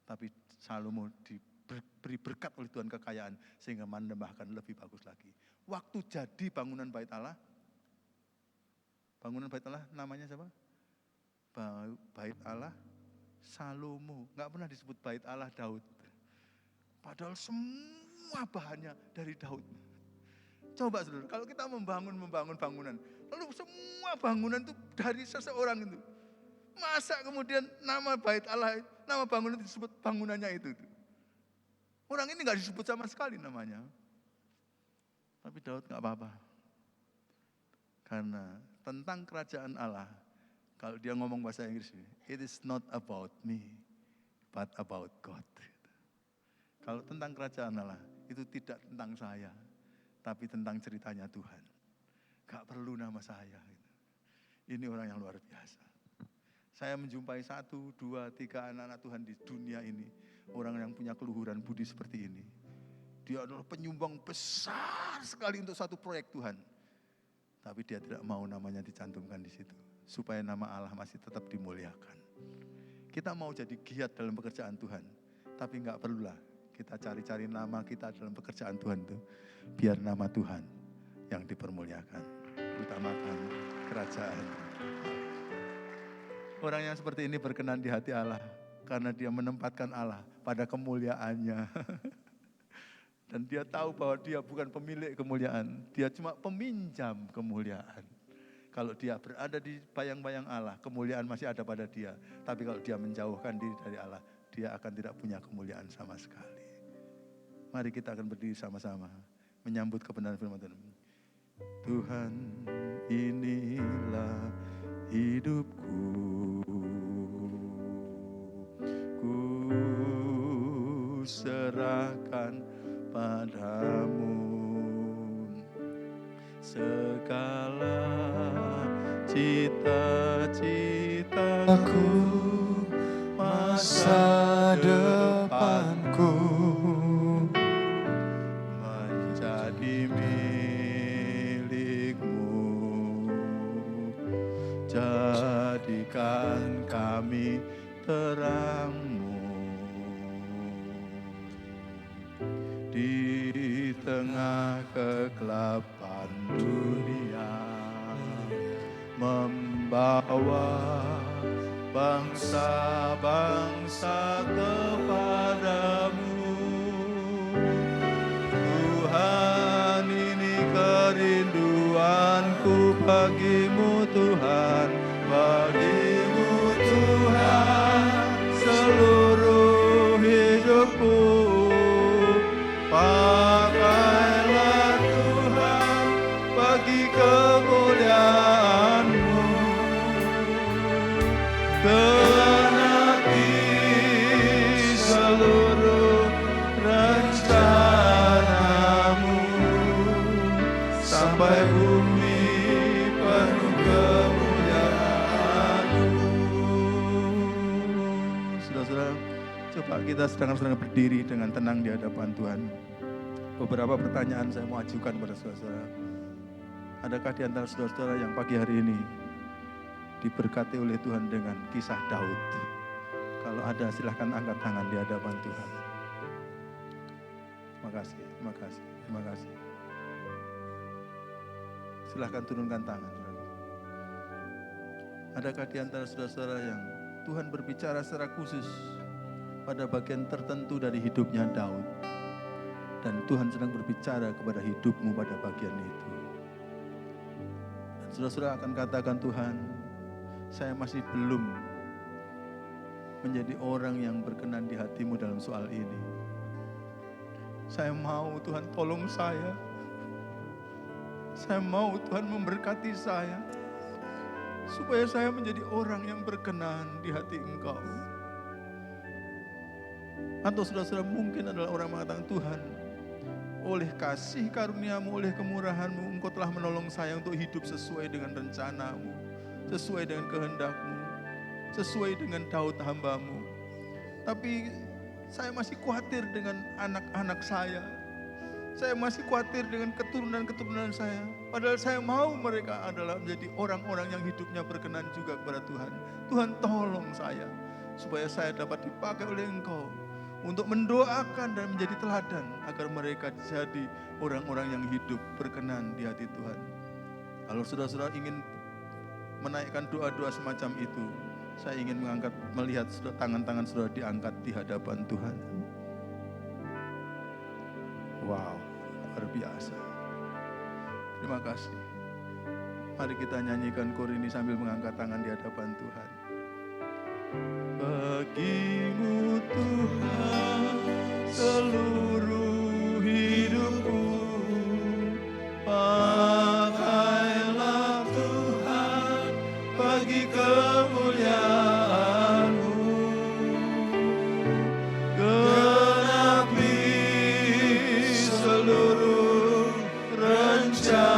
Tapi Salomo diberi berkat oleh Tuhan kekayaan sehingga menambahkan lebih bagus lagi. Waktu jadi bangunan bait Allah namanya siapa? Bait Allah Salomo. Enggak pernah disebut bait Allah Daud. Padahal semua bahannya dari Daud. Coba saudara, kalau kita membangun bangunan, lalu semua bangunan itu dari seseorang itu. Masa kemudian nama bait Allah, nama bangunan itu disebut bangunannya itu. Orang ini enggak disebut sama sekali namanya. Tapi Daud enggak apa-apa. Karena tentang kerajaan Allah, kalau dia ngomong bahasa Inggris, it is not about me, but about God. Kalau tentang kerajaan Allah, itu tidak tentang saya, tapi tentang ceritanya Tuhan. Gak perlu nama saya. Ini orang yang luar biasa. Saya menjumpai 1, 2, 3 anak-anak Tuhan di dunia ini. Orang yang punya keluhuran budi seperti ini. Dia adalah penyumbang besar sekali untuk satu proyek Tuhan. Tapi dia tidak mau namanya dicantumkan di situ. Supaya nama Allah masih tetap dimuliakan. Kita mau jadi giat dalam pekerjaan Tuhan. Tapi enggak perlulah kita cari-cari nama kita dalam pekerjaan Tuhan itu. Biar nama Tuhan yang dipermuliakan. Utamakan kerajaan. Orang yang seperti ini berkenan di hati Allah. Karena dia menempatkan Allah pada kemuliaannya. Dan dia tahu bahwa dia bukan pemilik kemuliaan. Dia cuma peminjam kemuliaan. Kalau dia berada di bayang-bayang Allah, kemuliaan masih ada pada dia. Tapi kalau dia menjauhkan diri dari Allah, dia akan tidak punya kemuliaan sama sekali. Mari kita akan berdiri sama-sama. Menyambut kebenaran firman Tuhan. Tuhan, inilah hidupku. Ku serahkan padamu segala cita-citaku, masa depanku menjadi milikmu. Jadikan kami terangmu di tengah kegelapan dunia, membawa bangsa-bangsa kepadamu. Tuhan, ini kerinduanku bagimu Tuhan, bagimu Tuhan, seluruh hidupku. Pakailah Tuhan bagi kemuliaan-Mu, genapi seluruh rencana-Mu, sampai bumi penuh kemuliaan-Mu. Saudara-saudara, coba kita sedang berdiri dengan tenang di hadapan Tuhan. Beberapa pertanyaan saya mau ajukan kepada saudara-saudara. Adakah di antara saudara-saudara yang pagi hari ini diberkati oleh Tuhan dengan kisah Daud? Kalau ada, silahkan angkat tangan di hadapan Tuhan. Terima kasih, terima kasih, terima kasih. Silahkan turunkan tangan. Adakah di antara saudara-saudara yang Tuhan berbicara secara khusus pada bagian tertentu dari hidupnya Daud? Dan Tuhan sedang berbicara kepada hidupmu pada bagian itu. Dan saudara-saudara akan katakan, Tuhan, saya masih belum menjadi orang yang berkenan di hati-Mu dalam soal ini. Saya mau Tuhan tolong saya. Saya mau Tuhan memberkati saya. Supaya saya menjadi orang yang berkenan di hati Engkau. Atau saudara-saudara mungkin adalah orang mengatakan, Tuhan, oleh kasih karunia-Mu, oleh kemurahan-Mu, Engkau telah menolong saya untuk hidup sesuai dengan rencana-Mu, sesuai dengan kehendak-Mu, sesuai dengan Daud hamba-Mu. Tapi saya masih khawatir dengan anak-anak saya. Saya masih khawatir dengan keturunan-keturunan saya. Padahal saya mau mereka adalah menjadi orang-orang yang hidupnya berkenan juga kepada Tuhan. Tuhan tolong saya, supaya saya dapat dipakai oleh Engkau untuk mendoakan dan menjadi teladan agar mereka jadi orang-orang yang hidup berkenan di hati Tuhan. Kalau saudara-saudara ingin menaikkan doa-doa semacam itu, saya ingin melihat tangan-tangan saudara diangkat di hadapan Tuhan. Wow, luar biasa. Terima kasih. Mari kita nyanyikan kor ini sambil mengangkat tangan di hadapan Tuhan. Bagi-Mu Tuhan seluruh hidupku, pakailah Tuhan bagi kemuliaan-Mu, genapi seluruh rencana-Mu,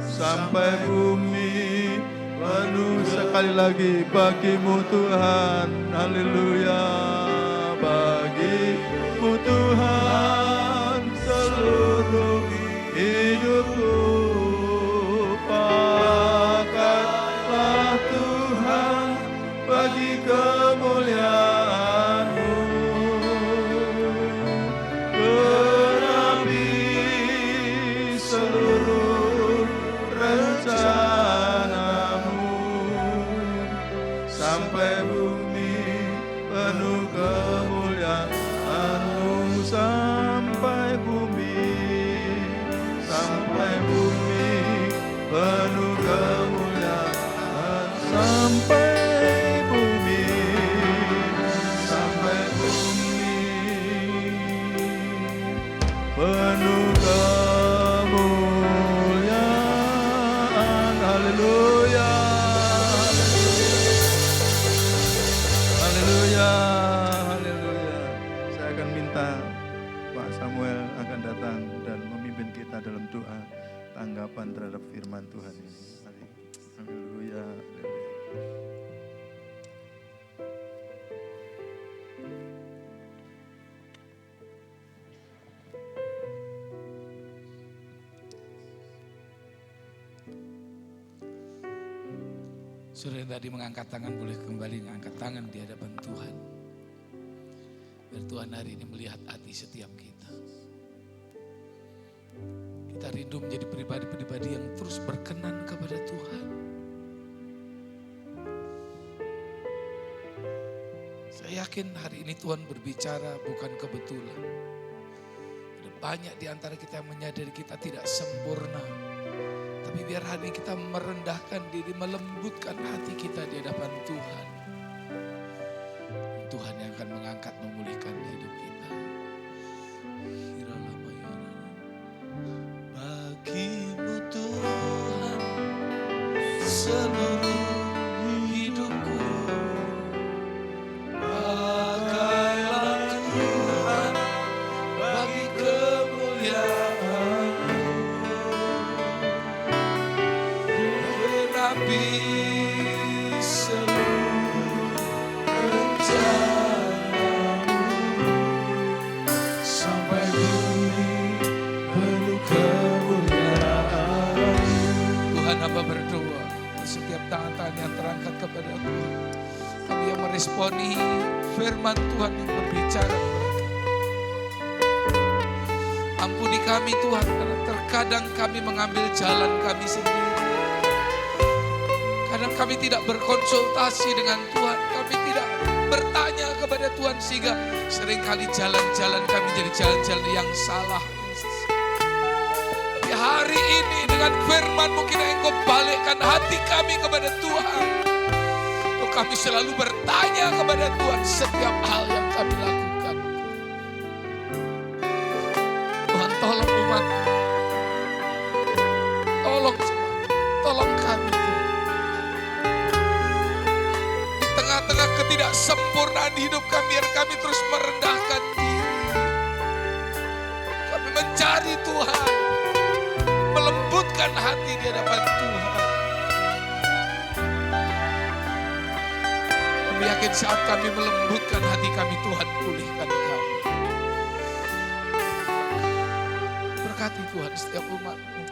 sampai bumi penuh. Sekali lagi, bagi-Mu Tuhan, haleluya. Bagi-Mu Tuhan seluruh hidupku, pakailah Tuhan bagi kemuliaan-Mu, genapi seluruh rencana-Mu, sampai bumi penuh kemuliaan-Mu, sampai bumi penuh kemuliaan, sampai bumi penuh kemuliaan. Haleluya. Haleluya, haleluya. Saya akan minta Pak Samuel akan datang dan memimpin kita dalam doa tanggapan terhadap firman Tuhan ini. Mari. Haleluya. Saudara yang tadi mengangkat tangan boleh kembali mengangkat tangan di hadapan Tuhan. Biar Tuhan hari ini melihat hati setiap kita. Kita rindu menjadi pribadi-pribadi yang terus berkenan kepada Tuhan. Saya yakin hari ini Tuhan berbicara bukan kebetulan. Ada banyak di antara kita yang menyadari kita tidak sempurna. Tapi biar hari ini kita merendahkan diri, melembutkan hati kita di hadapan Tuhan. Tuhan yang akan mengangkat, memulihkan hidup kita. Bagi-Mu Tuhan seluruh hidupku, pakailah Tuhan bagi kemuliaan. Genapi seluruh rencana-Mu, sampai bumi penuh kemuliaan. Tuhan, hamba berdoa di setiap tangan-tangan yang terangkat kepada Tuhan. Kami yang meresponi firman Tuhan yang berbicara kepada kami. Ampuni kami Tuhan, karena terkadang kami mengambil jalan kami sendiri. Kadang kami tidak berkonsultasi dengan Tuhan, kami tidak bertanya kepada Tuhan, sehingga seringkali jalan-jalan kami jadi jalan-jalan yang salah. Tapi hari ini dengan firman-Mu kiranya Engkau balikkan hati kami kepada Tuhan. Untuk kami selalu bertanya kepada Tuhan setiap hal yang kami lakukan. Tuhan tolong umat, tolong kami. tengah-tengah ketidaksempurnaan hidup kami, biar kami terus merendahkan diri. Kami mencari Tuhan, melembutkan hati di hadapan Tuhan. Kami yakin saat kami melembutkan hati kami, Tuhan pulihkan kami. Berkati Tuhan setiap umat-Mu.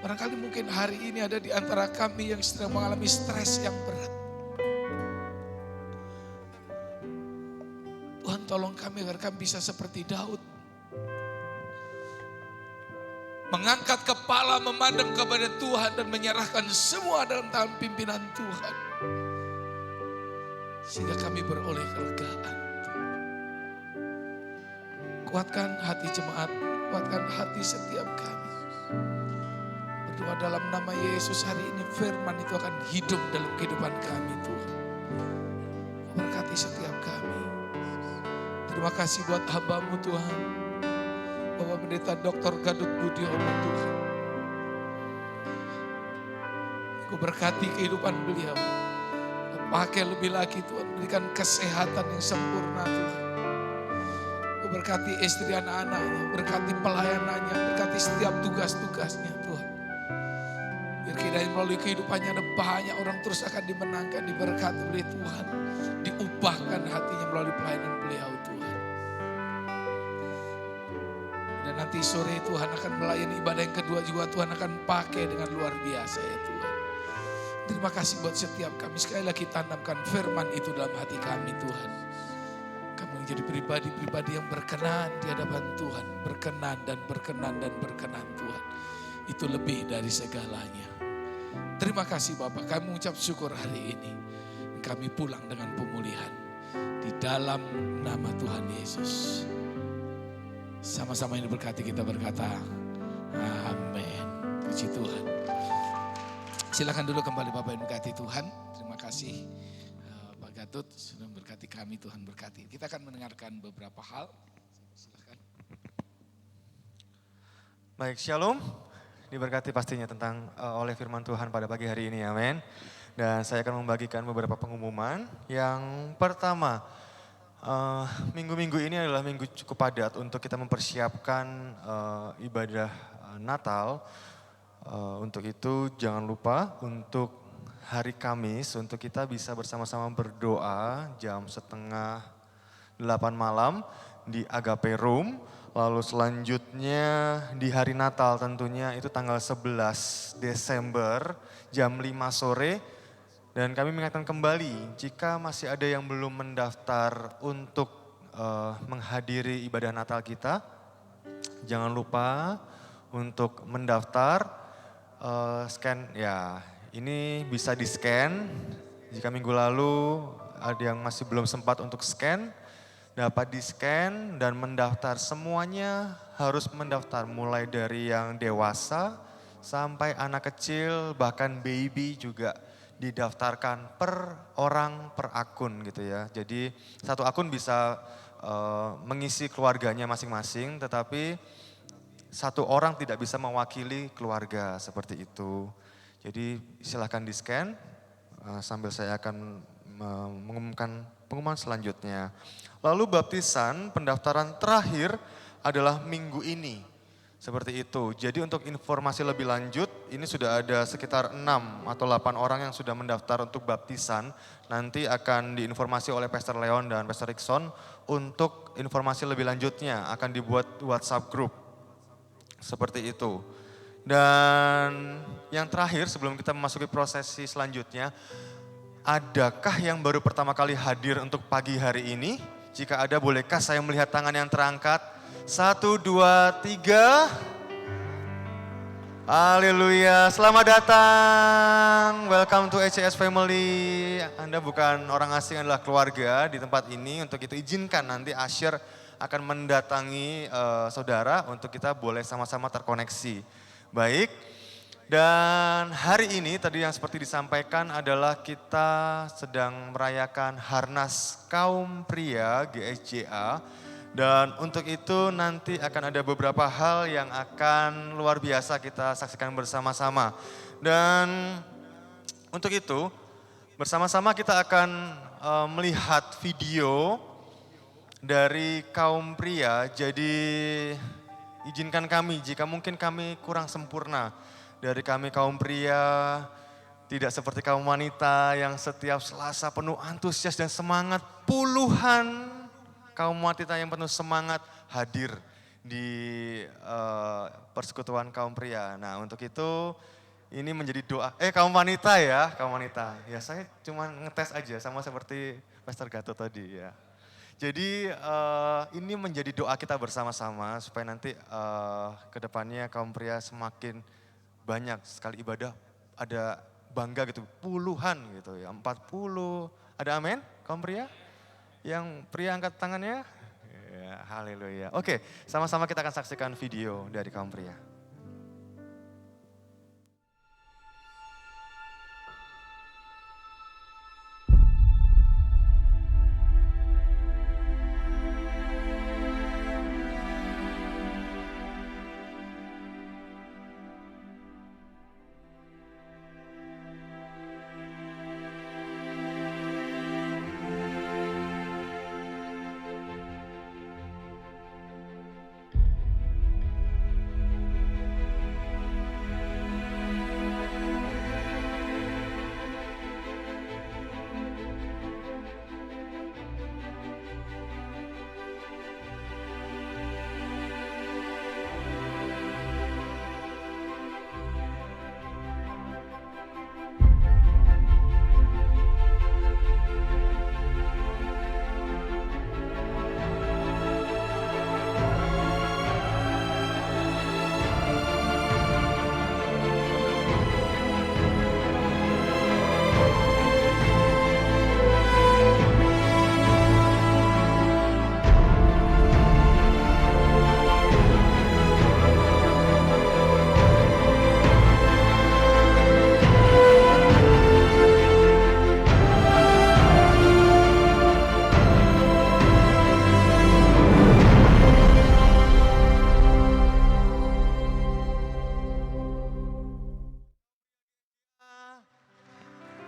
Barangkali mungkin hari ini ada di antara kami yang sedang mengalami stres yang berat. Tuhan tolong kami agar kami bisa seperti Daud. Mengangkat kepala, memandang kepada Tuhan dan menyerahkan semua dalam tangan pimpinan Tuhan. Sehingga kami beroleh kelegaan. Kuatkan hati jemaat, kuatkan hati setiap kami. Berdoa dalam nama Yesus hari ini, firman itu akan hidup dalam kehidupan kami Tuhan. Berkati setiap kami. Terima kasih buat hamba-Mu Tuhan. Bapak Pendeta Dr. Gadut Budiono Tuhan. Aku berkati kehidupan beliau. Pakai lebih lagi Tuhan, berikan kesehatan yang sempurna Tuhan. Aku berkati istri anak-anaknya, berkati pelayanannya, berkati setiap tugas-tugasnya Tuhan. Biar kiranya melalui kehidupannya ada banyak orang terus akan dimenangkan, diberkati oleh Tuhan. Diubahkan hatinya melalui pelayanan beliau Tuhan. Dan nanti sore Tuhan akan melayani ibadah yang kedua juga Tuhan akan pakai dengan luar biasa ya Tuhan. Terima kasih buat setiap kami. Sekali lagi tanamkan firman itu dalam hati kami Tuhan. Kami menjadi pribadi-pribadi yang berkenan di hadapan Tuhan. Berkenan dan berkenan dan berkenan Tuhan. Itu lebih dari segalanya. Terima kasih Bapak, kami mengucap syukur hari ini. Kami pulang dengan pemulihan. Di dalam nama Tuhan Yesus. Sama-sama yang diberkati kita berkata, amin. Puji Tuhan. Silakan dulu kembali Bapak yang berkati Tuhan. Terima kasih Pak Gatut sudah memberkati kami, Tuhan berkati. Kita akan mendengarkan beberapa hal. Silakan. Baik, shalom. Diberkati pastinya tentang oleh firman Tuhan pada pagi hari ini, amin. Dan saya akan membagikan beberapa pengumuman. Yang pertama, minggu-minggu ini adalah minggu cukup padat untuk kita mempersiapkan ibadah Natal. Untuk itu jangan lupa untuk hari Kamis untuk kita bisa bersama-sama berdoa jam 7:30 malam di Agape Room. Lalu selanjutnya di hari Natal tentunya itu tanggal 11 Desember jam 5 sore. Dan kami mengingatkan kembali jika masih ada yang belum mendaftar untuk menghadiri ibadah Natal kita. Jangan lupa untuk mendaftar, scan ya ini bisa di scan. Jika minggu lalu ada yang masih belum sempat untuk scan, dapat di-scan dan mendaftar. Semuanya harus mendaftar mulai dari yang dewasa sampai anak kecil bahkan baby juga didaftarkan per orang per akun gitu ya. Jadi satu akun bisa mengisi keluarganya masing-masing tetapi satu orang tidak bisa mewakili keluarga seperti itu. Jadi silakan di-scan sambil saya akan mengumumkan pengumuman selanjutnya. Lalu baptisan pendaftaran terakhir adalah minggu ini. Seperti itu. Jadi untuk informasi lebih lanjut, ini sudah ada sekitar 6 atau 8 orang yang sudah mendaftar untuk baptisan. Nanti akan diinformasi oleh Pastor Leon dan Pastor Rickson. Untuk informasi lebih lanjutnya akan dibuat WhatsApp group. Seperti itu. Dan yang terakhir sebelum kita memasuki prosesi selanjutnya, adakah yang baru pertama kali hadir untuk pagi hari ini? Jika ada, bolehkah saya melihat tangan yang terangkat? 1, 2, 3. Haleluya, selamat datang. Welcome to HCS Family. Anda bukan orang asing, adalah keluarga di tempat ini. Untuk itu izinkan nanti Asher akan mendatangi saudara untuk kita boleh sama-sama terkoneksi. Baik. Dan hari ini tadi yang seperti disampaikan adalah kita sedang merayakan Harnas Kaum Pria GSJA. Dan untuk itu nanti akan ada beberapa hal yang akan luar biasa kita saksikan bersama-sama. Dan untuk itu Bersama-sama kita akan melihat video dari kaum pria. Jadi izinkan kami jika mungkin kami kurang sempurna. Dari kami kaum pria, tidak seperti kaum wanita yang setiap Selasa penuh antusias dan semangat. Puluhan kaum wanita yang penuh semangat hadir di persekutuan kaum pria. Nah untuk itu ini menjadi doa, kaum wanita ya, kaum wanita. Ya saya cuma ngetes aja sama seperti Pastor Gatot tadi ya. Jadi ini menjadi doa kita bersama-sama supaya nanti ke depannya kaum pria semakin banyak sekali ibadah, ada bangga gitu, puluhan gitu ya, 40. Ada amin kaum pria? Yang pria angkat tangannya? Ya, haleluya. Oke, sama-sama kita akan saksikan video dari kaum pria.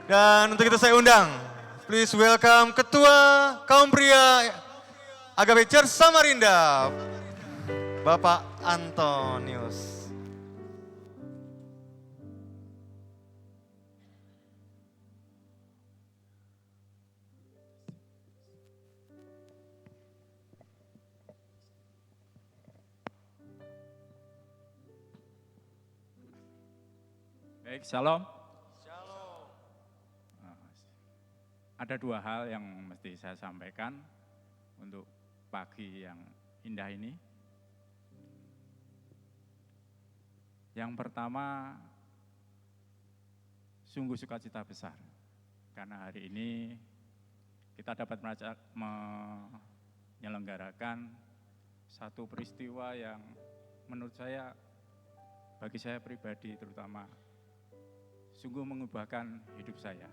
Dan untuk itu saya undang, please welcome Ketua Kaum Pria Agape Church Samarinda, Bapak Antonius. Baik, shalom. Ada dua hal yang mesti saya sampaikan untuk pagi yang indah ini. Yang pertama, sungguh sukacita besar. Karena hari ini kita dapat menyelenggarakan satu peristiwa yang menurut saya, bagi saya pribadi terutama, sungguh mengubahkan hidup saya.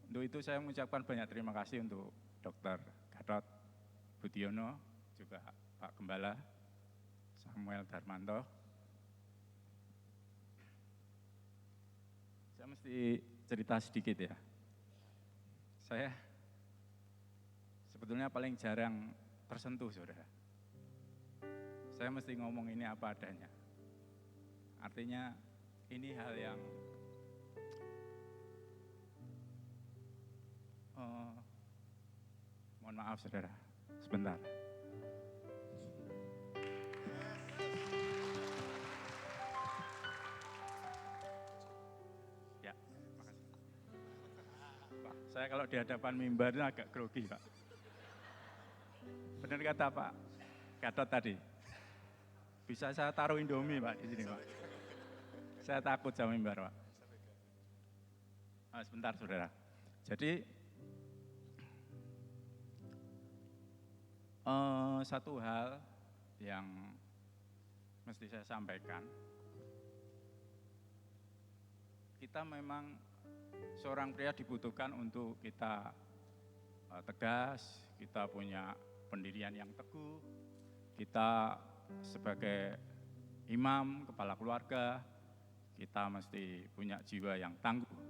Untuk itu saya mengucapkan banyak terima kasih untuk Dr. Gatot Budiono, juga Pak Gembala Samuel Darmanto. Saya mesti cerita sedikit ya. Saya sebetulnya paling jarang tersentuh, saudara. Saya mesti ngomong ini apa adanya. Artinya ini hal yang mohon maaf saudara, sebentar. Ya, makasih. Pak, saya kalau di hadapan mimbar agak grogi, Pak. Benar kata Pak Gatot tadi. Bisa saya taruh Indomie, Pak, di sini, Pak. Saya takut sama mimbar, Pak. Sebentar, saudara. Jadi satu hal yang mesti saya sampaikan, kita memang seorang pria dibutuhkan untuk kita tegas, kita punya pendirian yang teguh, kita sebagai imam, kepala keluarga, kita mesti punya jiwa yang tangguh.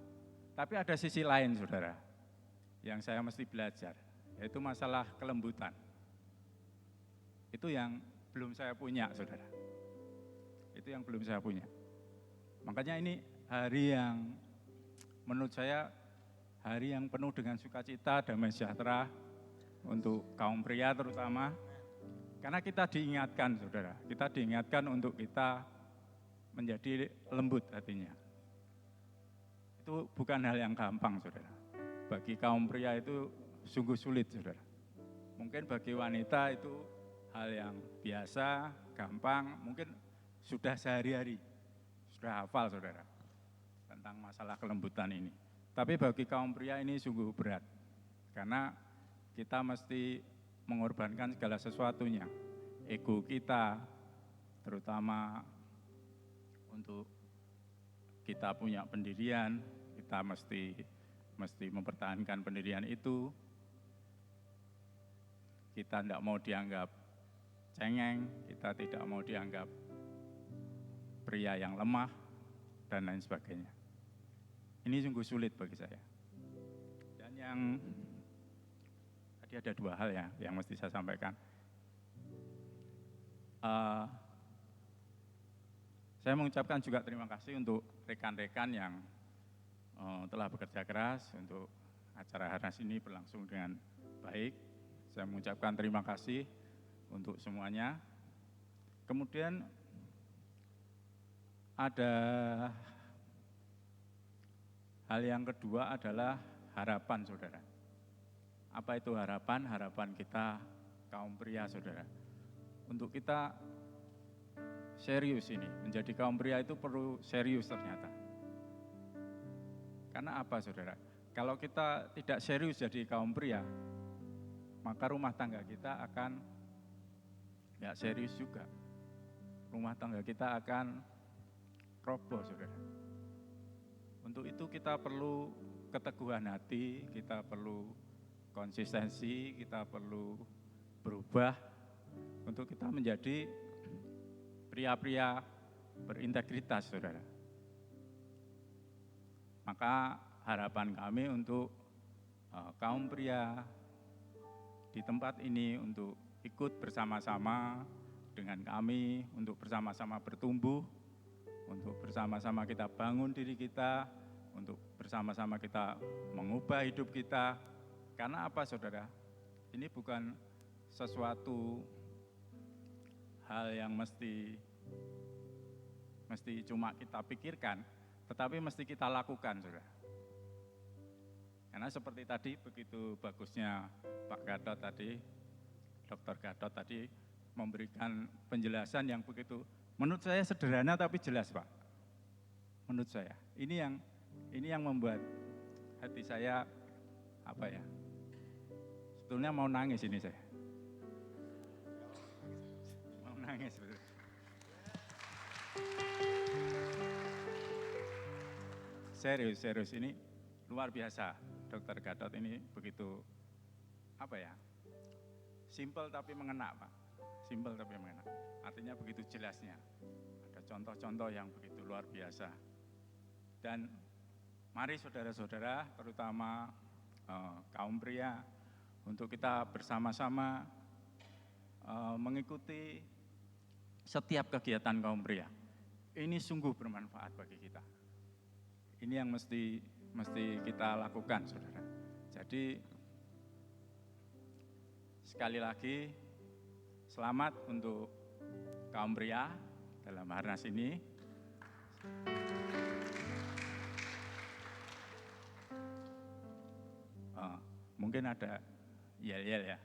Tapi ada sisi lain, saudara, yang saya mesti belajar, yaitu masalah kelembutan. Itu yang belum saya punya, saudara. Itu yang belum saya punya. Makanya ini hari yang menurut saya hari yang penuh dengan sukacita, damai sejahtera untuk kaum pria terutama. Karena kita diingatkan, saudara, kita diingatkan untuk kita menjadi lembut hatinya. Itu bukan hal yang gampang, saudara. Bagi kaum pria itu sungguh sulit, saudara. Mungkin bagi wanita itu hal yang biasa, gampang, mungkin sudah sehari-hari, sudah hafal, saudara, tentang masalah kelembutan ini. Tapi bagi kaum pria ini sungguh berat, karena kita mesti mengorbankan segala sesuatunya. Ego kita, terutama untuk kita punya pendirian, kita mesti mempertahankan pendirian itu. Kita tidak mau dianggap cengeng, kita tidak mau dianggap pria yang lemah, dan lain sebagainya. Ini sungguh sulit bagi saya. Dan yang tadi ada dua hal ya yang mesti saya sampaikan. Saya mengucapkan juga terima kasih untuk rekan-rekan yang telah bekerja keras untuk acara Harnas ini berlangsung dengan baik. Saya mengucapkan terima kasih untuk semuanya. Kemudian ada hal yang kedua adalah harapan, saudara. Apa itu harapan? Harapan kita kaum pria, saudara. Untuk kita serius ini, menjadi kaum pria itu perlu serius ternyata. Karena apa, saudara? Kalau kita tidak serius jadi kaum pria, maka rumah tangga kita akan nggak serius juga. Rumah tangga kita akan roboh, saudara. Untuk itu kita perlu keteguhan hati, kita perlu konsistensi, kita perlu berubah untuk kita menjadi pria-pria berintegritas, saudara. Maka harapan kami untuk kaum pria di tempat ini untuk ikut bersama-sama dengan kami, untuk bersama-sama bertumbuh, untuk bersama-sama kita bangun diri kita, untuk bersama-sama kita mengubah hidup kita. Karena apa, saudara? Ini bukan sesuatu hal yang mesti cuma kita pikirkan, tetapi mesti kita lakukan, saudara. Karena seperti tadi, begitu bagusnya Pak Gatot tadi, Dr. Gatot tadi memberikan penjelasan yang begitu, menurut saya sederhana tapi jelas, Pak. Menurut saya, ini yang membuat hati saya sebetulnya mau nangis ini saya. Mau nangis betul. Serius ini luar biasa. Dr. Gatot ini begitu simple tapi mengena, Pak. Simple tapi mengena. Artinya begitu jelasnya. Ada contoh-contoh yang begitu luar biasa. Dan mari saudara-saudara, terutama kaum pria, untuk kita bersama-sama mengikuti setiap kegiatan kaum pria. Ini sungguh bermanfaat bagi kita. Ini yang mesti kita lakukan, saudara. Jadi sekali lagi selamat untuk kaum pria dalam Harnas ini. Mungkin ada yel-yel ya.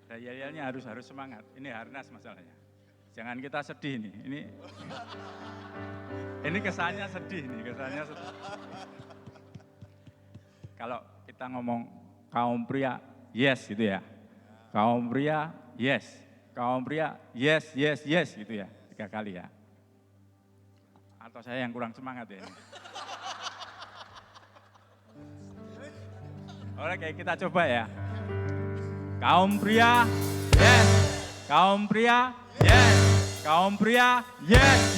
Ada yel-yelnya, harus semangat. Ini Harnas masalahnya. Jangan kita sedih nih. Ini kesannya sedih nih, Kalau kita ngomong kaum pria, yes gitu ya. Kaum pria, yes. Kaum pria, yes gitu ya. 3 kali ya. Atau saya yang kurang semangat ya ini. Oke, kita coba ya. Kaum pria, yes. Kaum pria, yes. Kaum pria, yes.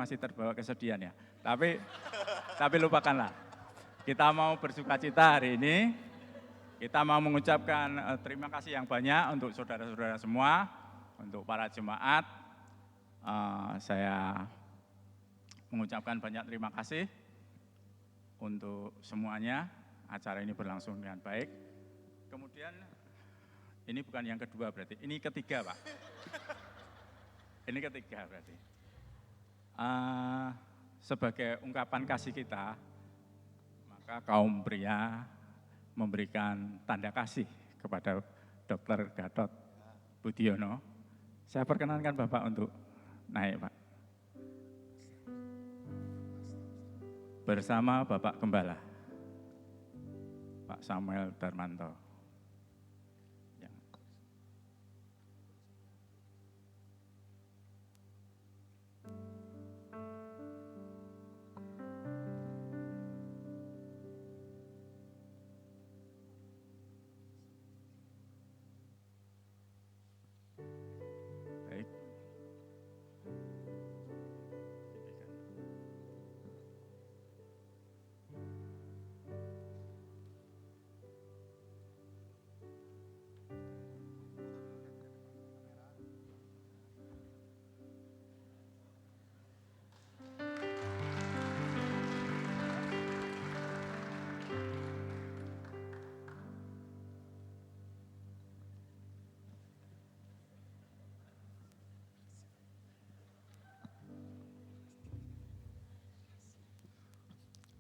masih terbawa kesedihan ya. Tapi lupakanlah. Kita mau bersuka cita hari ini. Kita mau mengucapkan terima kasih yang banyak untuk saudara-saudara semua, untuk para jemaat. Saya mengucapkan banyak terima kasih untuk semuanya. Acara ini berlangsung dengan baik. Kemudian ini bukan yang kedua berarti, ini ketiga Pak. Ini ketiga berarti. Sebagai ungkapan kasih kita, maka kaum pria memberikan tanda kasih kepada Dr. Gatot Budiono. Saya perkenankan Bapak untuk naik Pak. Bersama Bapak Gembala, Pak Samuel Darmanto. Baik.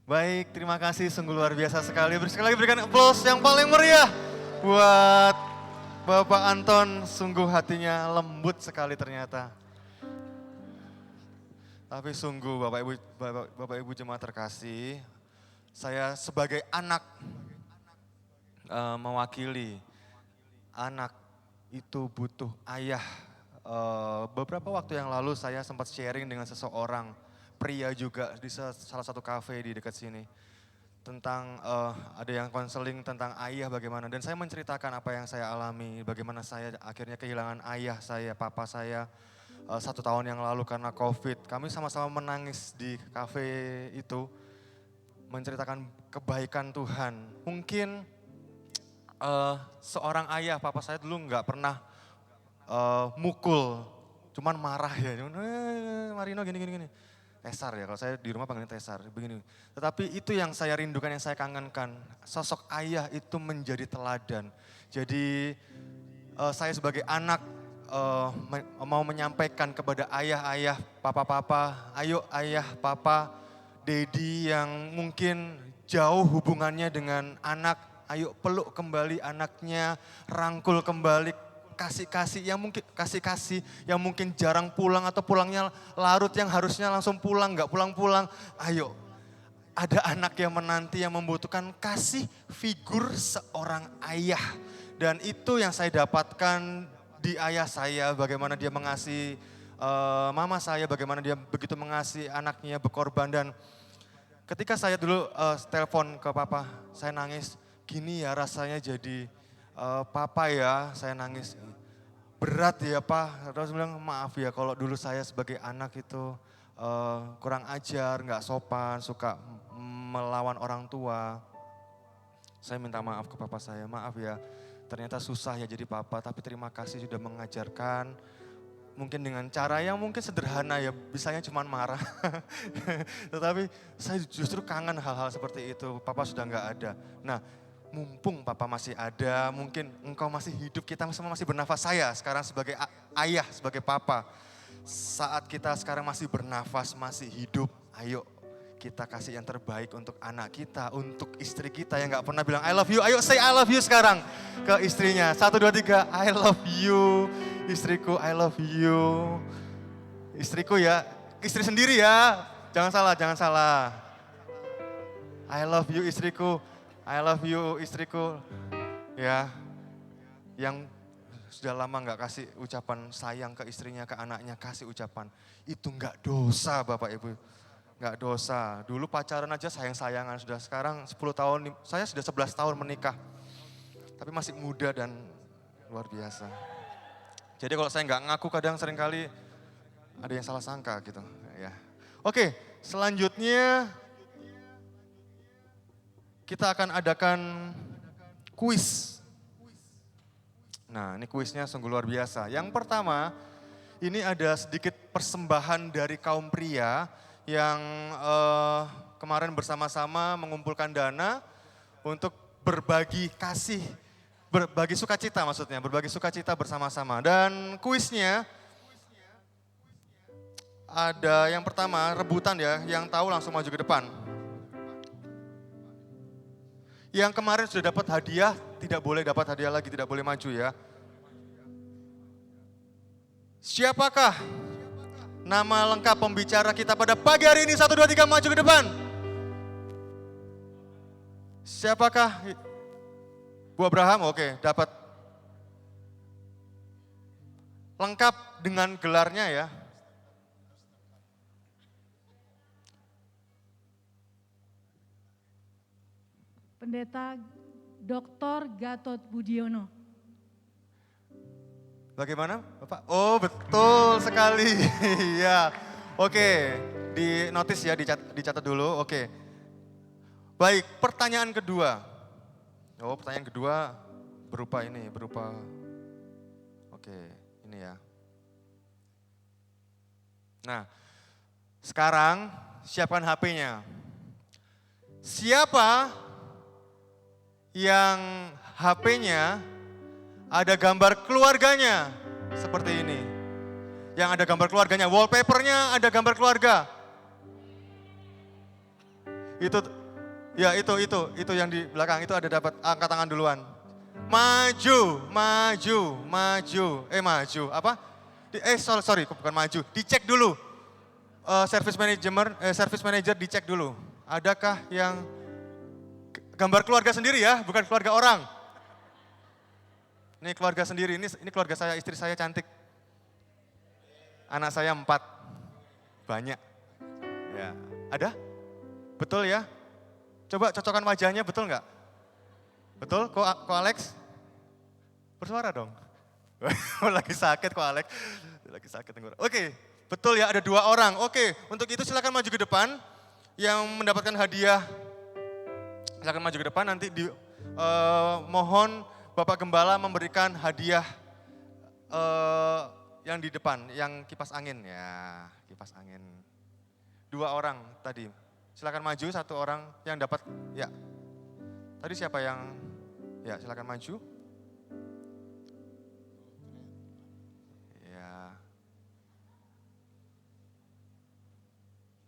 Baik, terima kasih, sungguh luar biasa sekali. Sekali lagi berikan aplaus yang paling meriah buat Bapak Anton, sungguh hatinya lembut sekali ternyata. Tapi sungguh Bapak Ibu jemaat terkasih, saya sebagai anak mewakili anak itu butuh ayah. Beberapa waktu yang lalu saya sempat sharing dengan seseorang, pria juga di salah satu kafe di dekat sini. Tentang ada yang konseling tentang ayah bagaimana. Dan saya menceritakan apa yang saya alami, bagaimana saya akhirnya kehilangan ayah saya, papa saya 1 tahun yang lalu karena COVID. Kami sama-sama menangis di kafe itu, menceritakan kebaikan Tuhan. Mungkin seorang ayah, papa saya dulu nggak pernah mukul, cuman marah ya. Marino gini. Tesar ya, kalau saya di rumah panggilnya Tesar, begini. Tetapi itu yang saya rindukan, yang saya kangenkan. Sosok ayah itu menjadi teladan. Jadi saya sebagai anak mau menyampaikan kepada ayah-ayah, papa-papa, ayo ayah, papa, dedi yang mungkin jauh hubungannya dengan anak, ayo peluk kembali anaknya, rangkul kembali, kasih-kasih yang mungkin jarang pulang atau pulangnya larut yang harusnya langsung pulang, nggak pulang-pulang. Ayo, ada anak yang menanti yang membutuhkan kasih figur seorang ayah. Dan itu yang saya dapatkan di ayah saya, bagaimana dia mengasihi mama saya, bagaimana dia begitu mengasihi anaknya, berkorban. Dan ketika saya dulu telepon ke papa, saya nangis, gini ya rasanya jadi papa ya, saya nangis. Berat ya Pak, terus bilang maaf ya kalau dulu saya sebagai anak itu kurang ajar, nggak sopan, suka melawan orang tua. Saya minta maaf ke papa saya, maaf ya ternyata susah ya jadi papa, tapi terima kasih sudah mengajarkan. Mungkin dengan cara yang mungkin sederhana ya, bisanya cuma marah. Tetapi saya justru kangen hal-hal seperti itu, papa sudah nggak ada. Nah, mumpung papa masih ada, mungkin engkau masih hidup, kita semua masih bernafas. Saya sekarang sebagai ayah, sebagai papa, saat kita sekarang masih bernafas, masih hidup, ayo kita kasih yang terbaik untuk anak kita, untuk istri kita yang gak pernah bilang I love you. Ayo say I love you sekarang ke istrinya. 1, 2, 3, I love you. Istriku, I love you. Istriku ya, istri sendiri ya, jangan salah. I love you istriku. I love you istriku, ya, yang sudah lama gak kasih ucapan sayang ke istrinya, ke anaknya, kasih ucapan. Itu gak dosa Bapak Ibu, gak dosa. Dulu pacaran aja sayang-sayangan, sudah sekarang 10 tahun, saya sudah 11 tahun menikah. Tapi masih muda dan luar biasa. Jadi kalau saya gak ngaku kadang seringkali ada yang salah sangka gitu ya. Oke, selanjutnya kita akan adakan kuis. Nah, ini kuisnya sungguh luar biasa. Yang pertama, ini ada sedikit persembahan dari kaum pria yang kemarin bersama-sama mengumpulkan dana untuk berbagi kasih, berbagi sukacita maksudnya, berbagi sukacita bersama-sama. Dan kuisnya ada yang pertama, rebutan ya, yang tahu langsung maju ke depan. Yang kemarin sudah dapat hadiah, tidak boleh dapat hadiah lagi, tidak boleh maju ya. Siapakah nama lengkap pembicara kita pada pagi hari ini? 1, 2, 3, maju ke depan. Siapakah? Bu Abraham, oke, dapat. Lengkap dengan gelarnya ya. Pendeta Dr. Gatot Budiono. Bagaimana Bapak? Oh betul sekali, ya. Oke, di notis ya, dicatat dulu, oke. Baik, pertanyaan kedua. Oh, pertanyaan kedua berupa ini, oke, ini ya. Nah, sekarang siapkan HP-nya. Siapa yang HP-nya ada gambar keluarganya seperti ini? Yang ada gambar keluarganya, wallpaper-nya ada gambar keluarga. Itu ya, itu yang di belakang itu ada, dapat angkat tangan duluan. Maju. Maju. Apa? Sorry, bukan maju. Dicek dulu. Service manager dicek dulu. Adakah yang gambar keluarga sendiri ya, bukan keluarga orang. Ini keluarga sendiri, ini keluarga saya, istri saya cantik. Anak saya 4, banyak. Ya, ada? Betul ya? Coba cocokkan wajahnya, betul nggak? Betul, kok Alex? Bersuara dong. Lagi sakit kok Alex, lagi sakit tenggorokan. Oke, betul ya, ada 2 orang. Oke, untuk itu silakan maju ke depan. Yang mendapatkan hadiah, silakan maju ke depan, nanti mohon Bapak Gembala memberikan hadiah yang di depan, yang kipas angin ya, kipas angin. 2 orang tadi, silakan maju, 1 orang yang dapat, ya. Tadi siapa yang, ya silakan maju. Ya.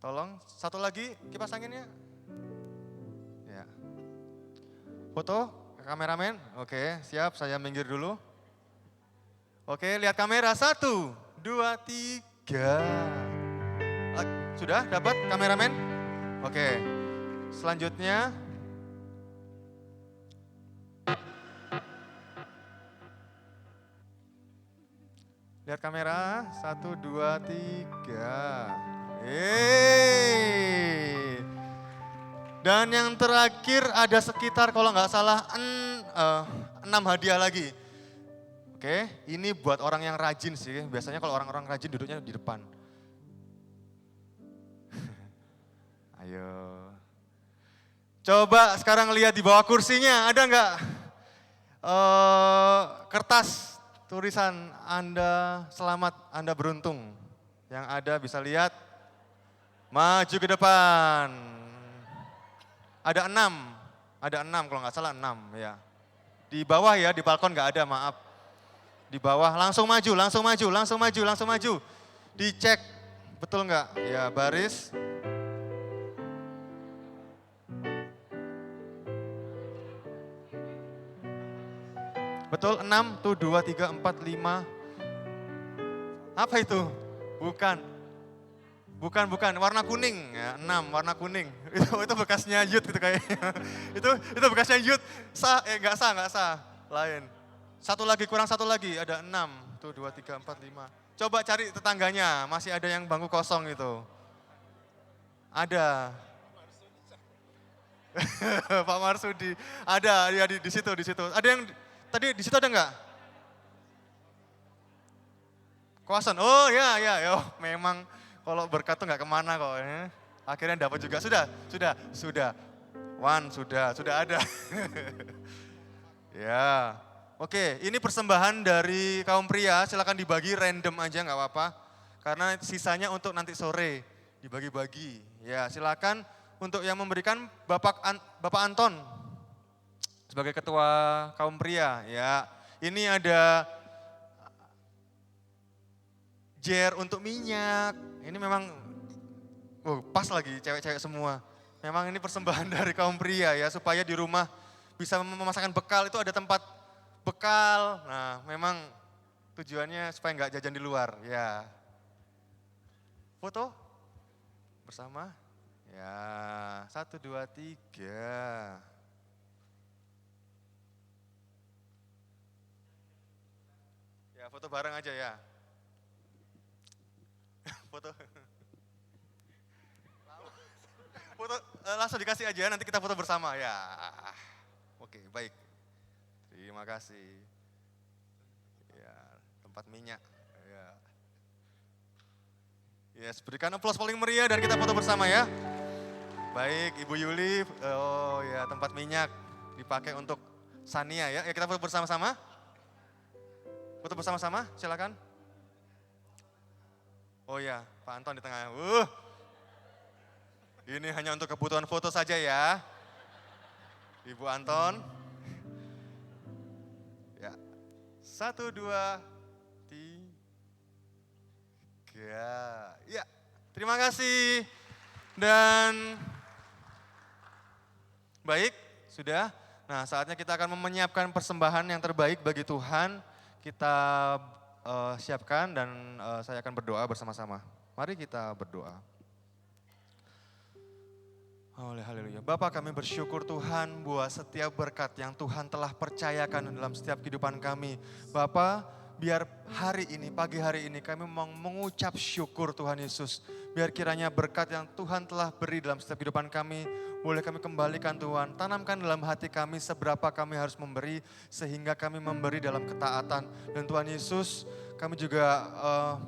Tolong, 1 lagi kipas anginnya. Ya. Foto, kameramen, oke siap, saya minggir dulu. Oke, lihat kamera, 1, 2, 3. Sudah dapat kameramen? Oke, selanjutnya. Lihat kamera, 1, 2, 3. Dan yang terakhir ada sekitar kalau nggak salah 6 hadiah lagi. Oke, ini buat orang yang rajin sih. Biasanya kalau orang-orang rajin duduknya di depan. Ayo. Coba sekarang lihat di bawah kursinya, ada nggak kertas tulisan Anda selamat, Anda beruntung. Yang ada bisa lihat, maju ke depan. Ada 6 kalau nggak salah 6 ya. Di bawah ya, di balkon nggak ada, maaf. Di bawah, langsung maju. Dicek, betul nggak? Ya, baris. Betul, 6, tuh 2, 3, 4, 5. Apa itu? Bukan, warna kuning ya, 6 warna kuning. Itu bekasnya Yud gitu kayaknya. Itu bekasnya Yud. Enggak sah. Lain. Kurang satu lagi, ada 6. Tuh 2, 3, 4, 5. Coba cari tetangganya, masih ada yang bangku kosong itu. Ada. Pak Marsudi. Ada ya di situ. Ada yang tadi di situ ada enggak? Kosan. Oh ya, memang Kalau berkat tuh nggak kemana kok. Ya. Akhirnya dapat juga. Sudah. Sudah ada. Ya, oke. Ini persembahan dari kaum pria. Silakan dibagi random aja nggak apa-apa. Karena sisanya untuk nanti sore dibagi-bagi. Ya, silakan untuk yang memberikan Bapak Anton sebagai ketua kaum pria. Ya, ini ada jar untuk minyak. Ini memang pas lagi cewek-cewek semua. Memang ini persembahan dari kaum pria ya supaya di rumah bisa memasakkan bekal, itu ada tempat bekal. Nah, memang tujuannya supaya nggak jajan di luar, ya. Foto bersama, ya. 1, 2, 3. Ya, foto bareng aja ya. Foto. Foto langsung dikasih aja, nanti kita foto bersama ya. Oke, baik. Terima kasih. Ya, tempat minyak. Ya. Yes, berikan aplaus paling meriah dan kita foto bersama ya. Baik, Ibu Yuli. Oh ya, tempat minyak dipakai untuk Sania ya. Ya, kita foto bersama-sama. Foto bersama-sama, silakan. Oh ya, Pak Anton di tengah. Ini hanya untuk kebutuhan foto saja ya. Ibu Anton. Ya. 1, 2, 3. Ya, terima kasih. Dan baik, sudah. Nah, saatnya kita akan menyiapkan persembahan yang terbaik bagi Tuhan. Kita siapkan dan saya akan berdoa bersama-sama. Mari kita berdoa. Haleluya. Bapak, kami bersyukur Tuhan buat setiap berkat yang Tuhan telah percayakan dalam setiap kehidupan kami. Bapak, biar hari ini, pagi hari ini kami mau mengucap syukur Tuhan Yesus. Biar kiranya berkat yang Tuhan telah beri dalam setiap kehidupan kami, boleh kami kembalikan Tuhan. Tanamkan dalam hati kami seberapa kami harus memberi, sehingga kami memberi dalam ketaatan. Dan Tuhan Yesus, kami juga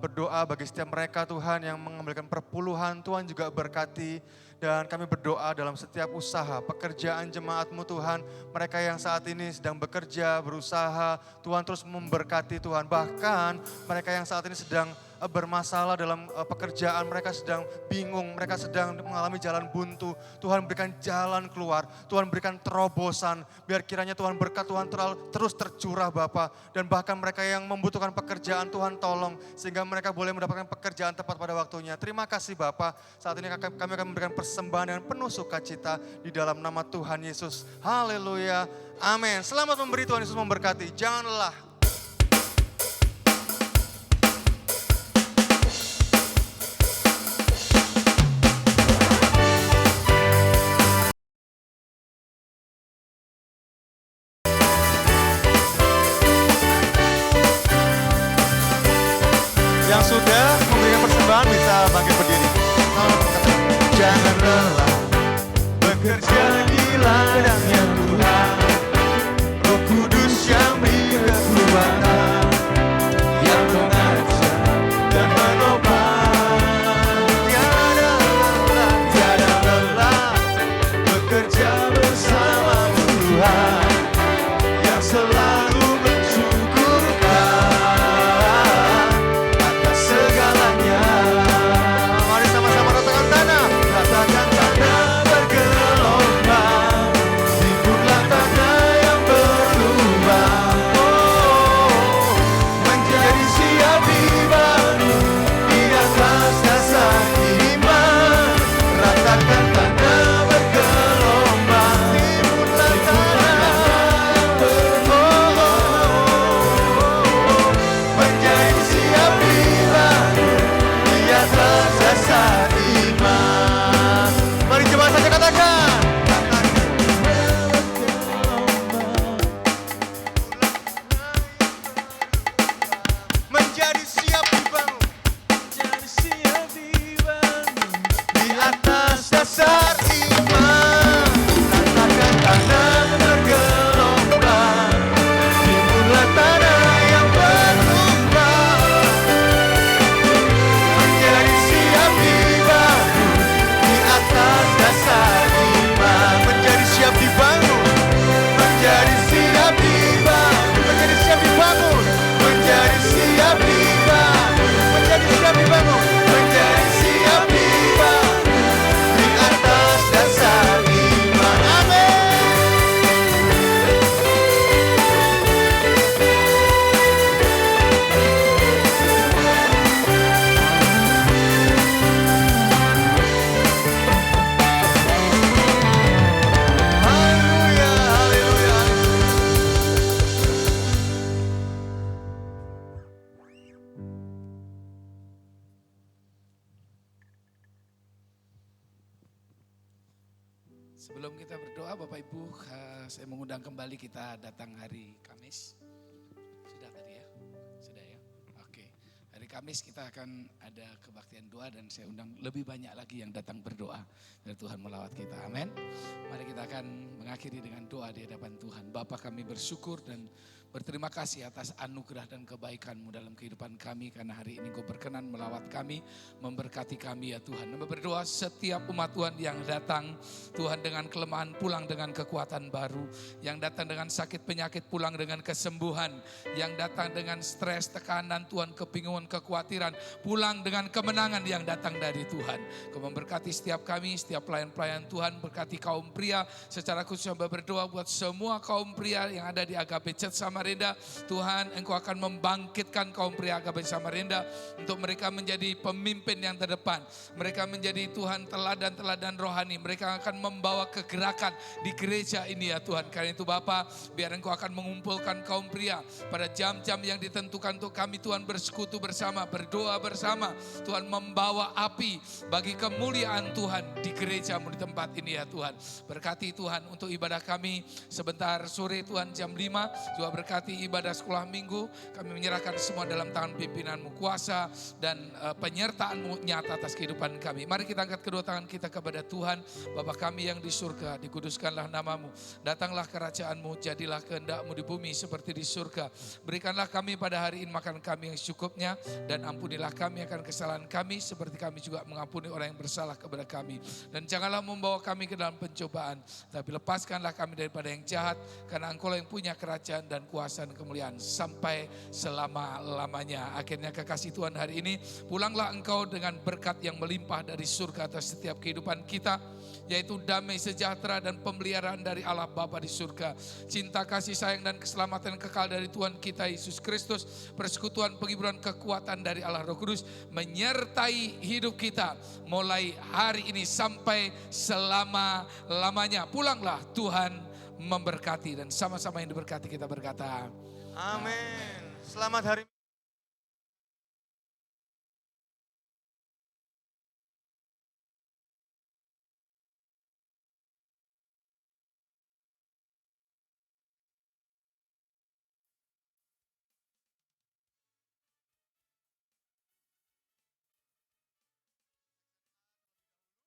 berdoa bagi setiap mereka Tuhan yang mengambilkan perpuluhan, Tuhan juga berkati. Dan kami berdoa dalam setiap usaha, pekerjaan jemaat-Mu Tuhan. Mereka yang saat ini sedang bekerja, berusaha, Tuhan terus memberkati Tuhan. Bahkan mereka yang saat ini sedang bermasalah dalam pekerjaan, mereka sedang bingung, mereka sedang mengalami jalan buntu. Tuhan berikan jalan keluar, Tuhan berikan terobosan. Biar kiranya Tuhan berkat Tuhan terus tercurah Bapa. Dan bahkan mereka yang membutuhkan pekerjaan Tuhan tolong. Sehingga mereka boleh mendapatkan pekerjaan tepat pada waktunya. Terima kasih Bapa. Saat ini kami akan memberikan persembahan dengan penuh sukacita di dalam nama Tuhan Yesus. Haleluya. Amin. Selamat memberi, Tuhan Yesus memberkati. Jangan lelah. Yang sudah memberikan persembahan bisa bangkit berdiri. Jangan lelah bekerja di ladangnya Tuhan. Roh Kudus yang beri kekuatan, yang mengajar dan menopang. Tiada lelah bekerja bersama Tuhan, yang selalu mensyukurkan atas segalanya. Mari sama-sama ratakan tanah bergelombang di Sebelum kita berdoa Bapak Ibu, saya mengundang kembali kita datang hari Kamis. Sudah tadi ya? Sudah ya? Oke. Hari Kamis kita akan ada kebaktian doa dan saya undang lebih banyak lagi yang datang berdoa. Dan Tuhan melawat kita. Amin. Mari kita akan mengakhiri dengan doa di hadapan Tuhan. Bapa, kami bersyukur dan berterima kasih atas anugerah dan kebaikan-Mu dalam kehidupan kami. Karena hari ini Engkau berkenan melawat kami, memberkati kami ya Tuhan. Dan berdoa setiap umat Tuhan yang datang, Tuhan dengan kelemahan pulang dengan kekuatan baru. Yang datang dengan sakit penyakit pulang dengan kesembuhan. Yang datang dengan stres, tekanan Tuhan, kebingungan, kekhawatiran. Pulang dengan kemenangan yang datang dari Tuhan. Kau memberkati setiap kami, setiap pelayan-pelayan Tuhan. Berkati kaum pria, secara khusus berdoa buat semua kaum pria yang ada di Agape Church Samarinda. Tuhan, Engkau akan membangkitkan kaum pria Agape Samarinda untuk mereka menjadi pemimpin yang terdepan. Mereka menjadi Tuhan teladan-teladan rohani. Mereka akan membawa kegerakan di gereja ini ya Tuhan. Karena itu Bapa, biar Engkau akan mengumpulkan kaum pria pada jam-jam yang ditentukan untuk kami Tuhan bersekutu bersama, berdoa bersama. Tuhan membawa api bagi kemuliaan Tuhan di gereja-Mu di tempat ini ya Tuhan. Berkati Tuhan untuk ibadah kami sebentar sore Tuhan jam 5. Juga berkati ibadah sekolah minggu. Kami menyerahkan semua dalam tangan pimpinan-Mu, kuasa dan penyertaan-Mu nyata atas kehidupan kami. Mari kita angkat kedua tangan kita kepada Tuhan. Bapa kami yang di surga, dikuduskanlah nama-Mu. Datanglah kerajaan-Mu, jadilah kehendak-Mu di bumi seperti di surga. Berikanlah kami pada hari ini makan kami yang secukupnya. Dan ampunilah kami akan kesalahan kami seperti kami juga mengampuni orang yang bersalah kepada kami. Dan janganlah membawa kami ke dalam pencobaan, tapi lepaskanlah kami daripada yang jahat. Karena Engkau yang punya kerajaan dan kuasa dan kemuliaan sampai selama-lamanya. Akhirnya kekasih Tuhan hari ini, pulanglah Engkau dengan berkat yang melimpah dari surga atas setiap kehidupan kita, yaitu damai sejahtera dan pemeliharaan dari Allah Bapa di surga. Cinta, kasih sayang dan keselamatan kekal dari Tuhan kita Yesus Kristus, persekutuan, penghiburan, kekuatan dari Allah Roh Kudus menyertai hidup kita mulai hari ini sampai selama-lamanya. Pulanglah, Tuhan memberkati, dan sama-sama yang diberkati kita berkata Amin. Selamat hari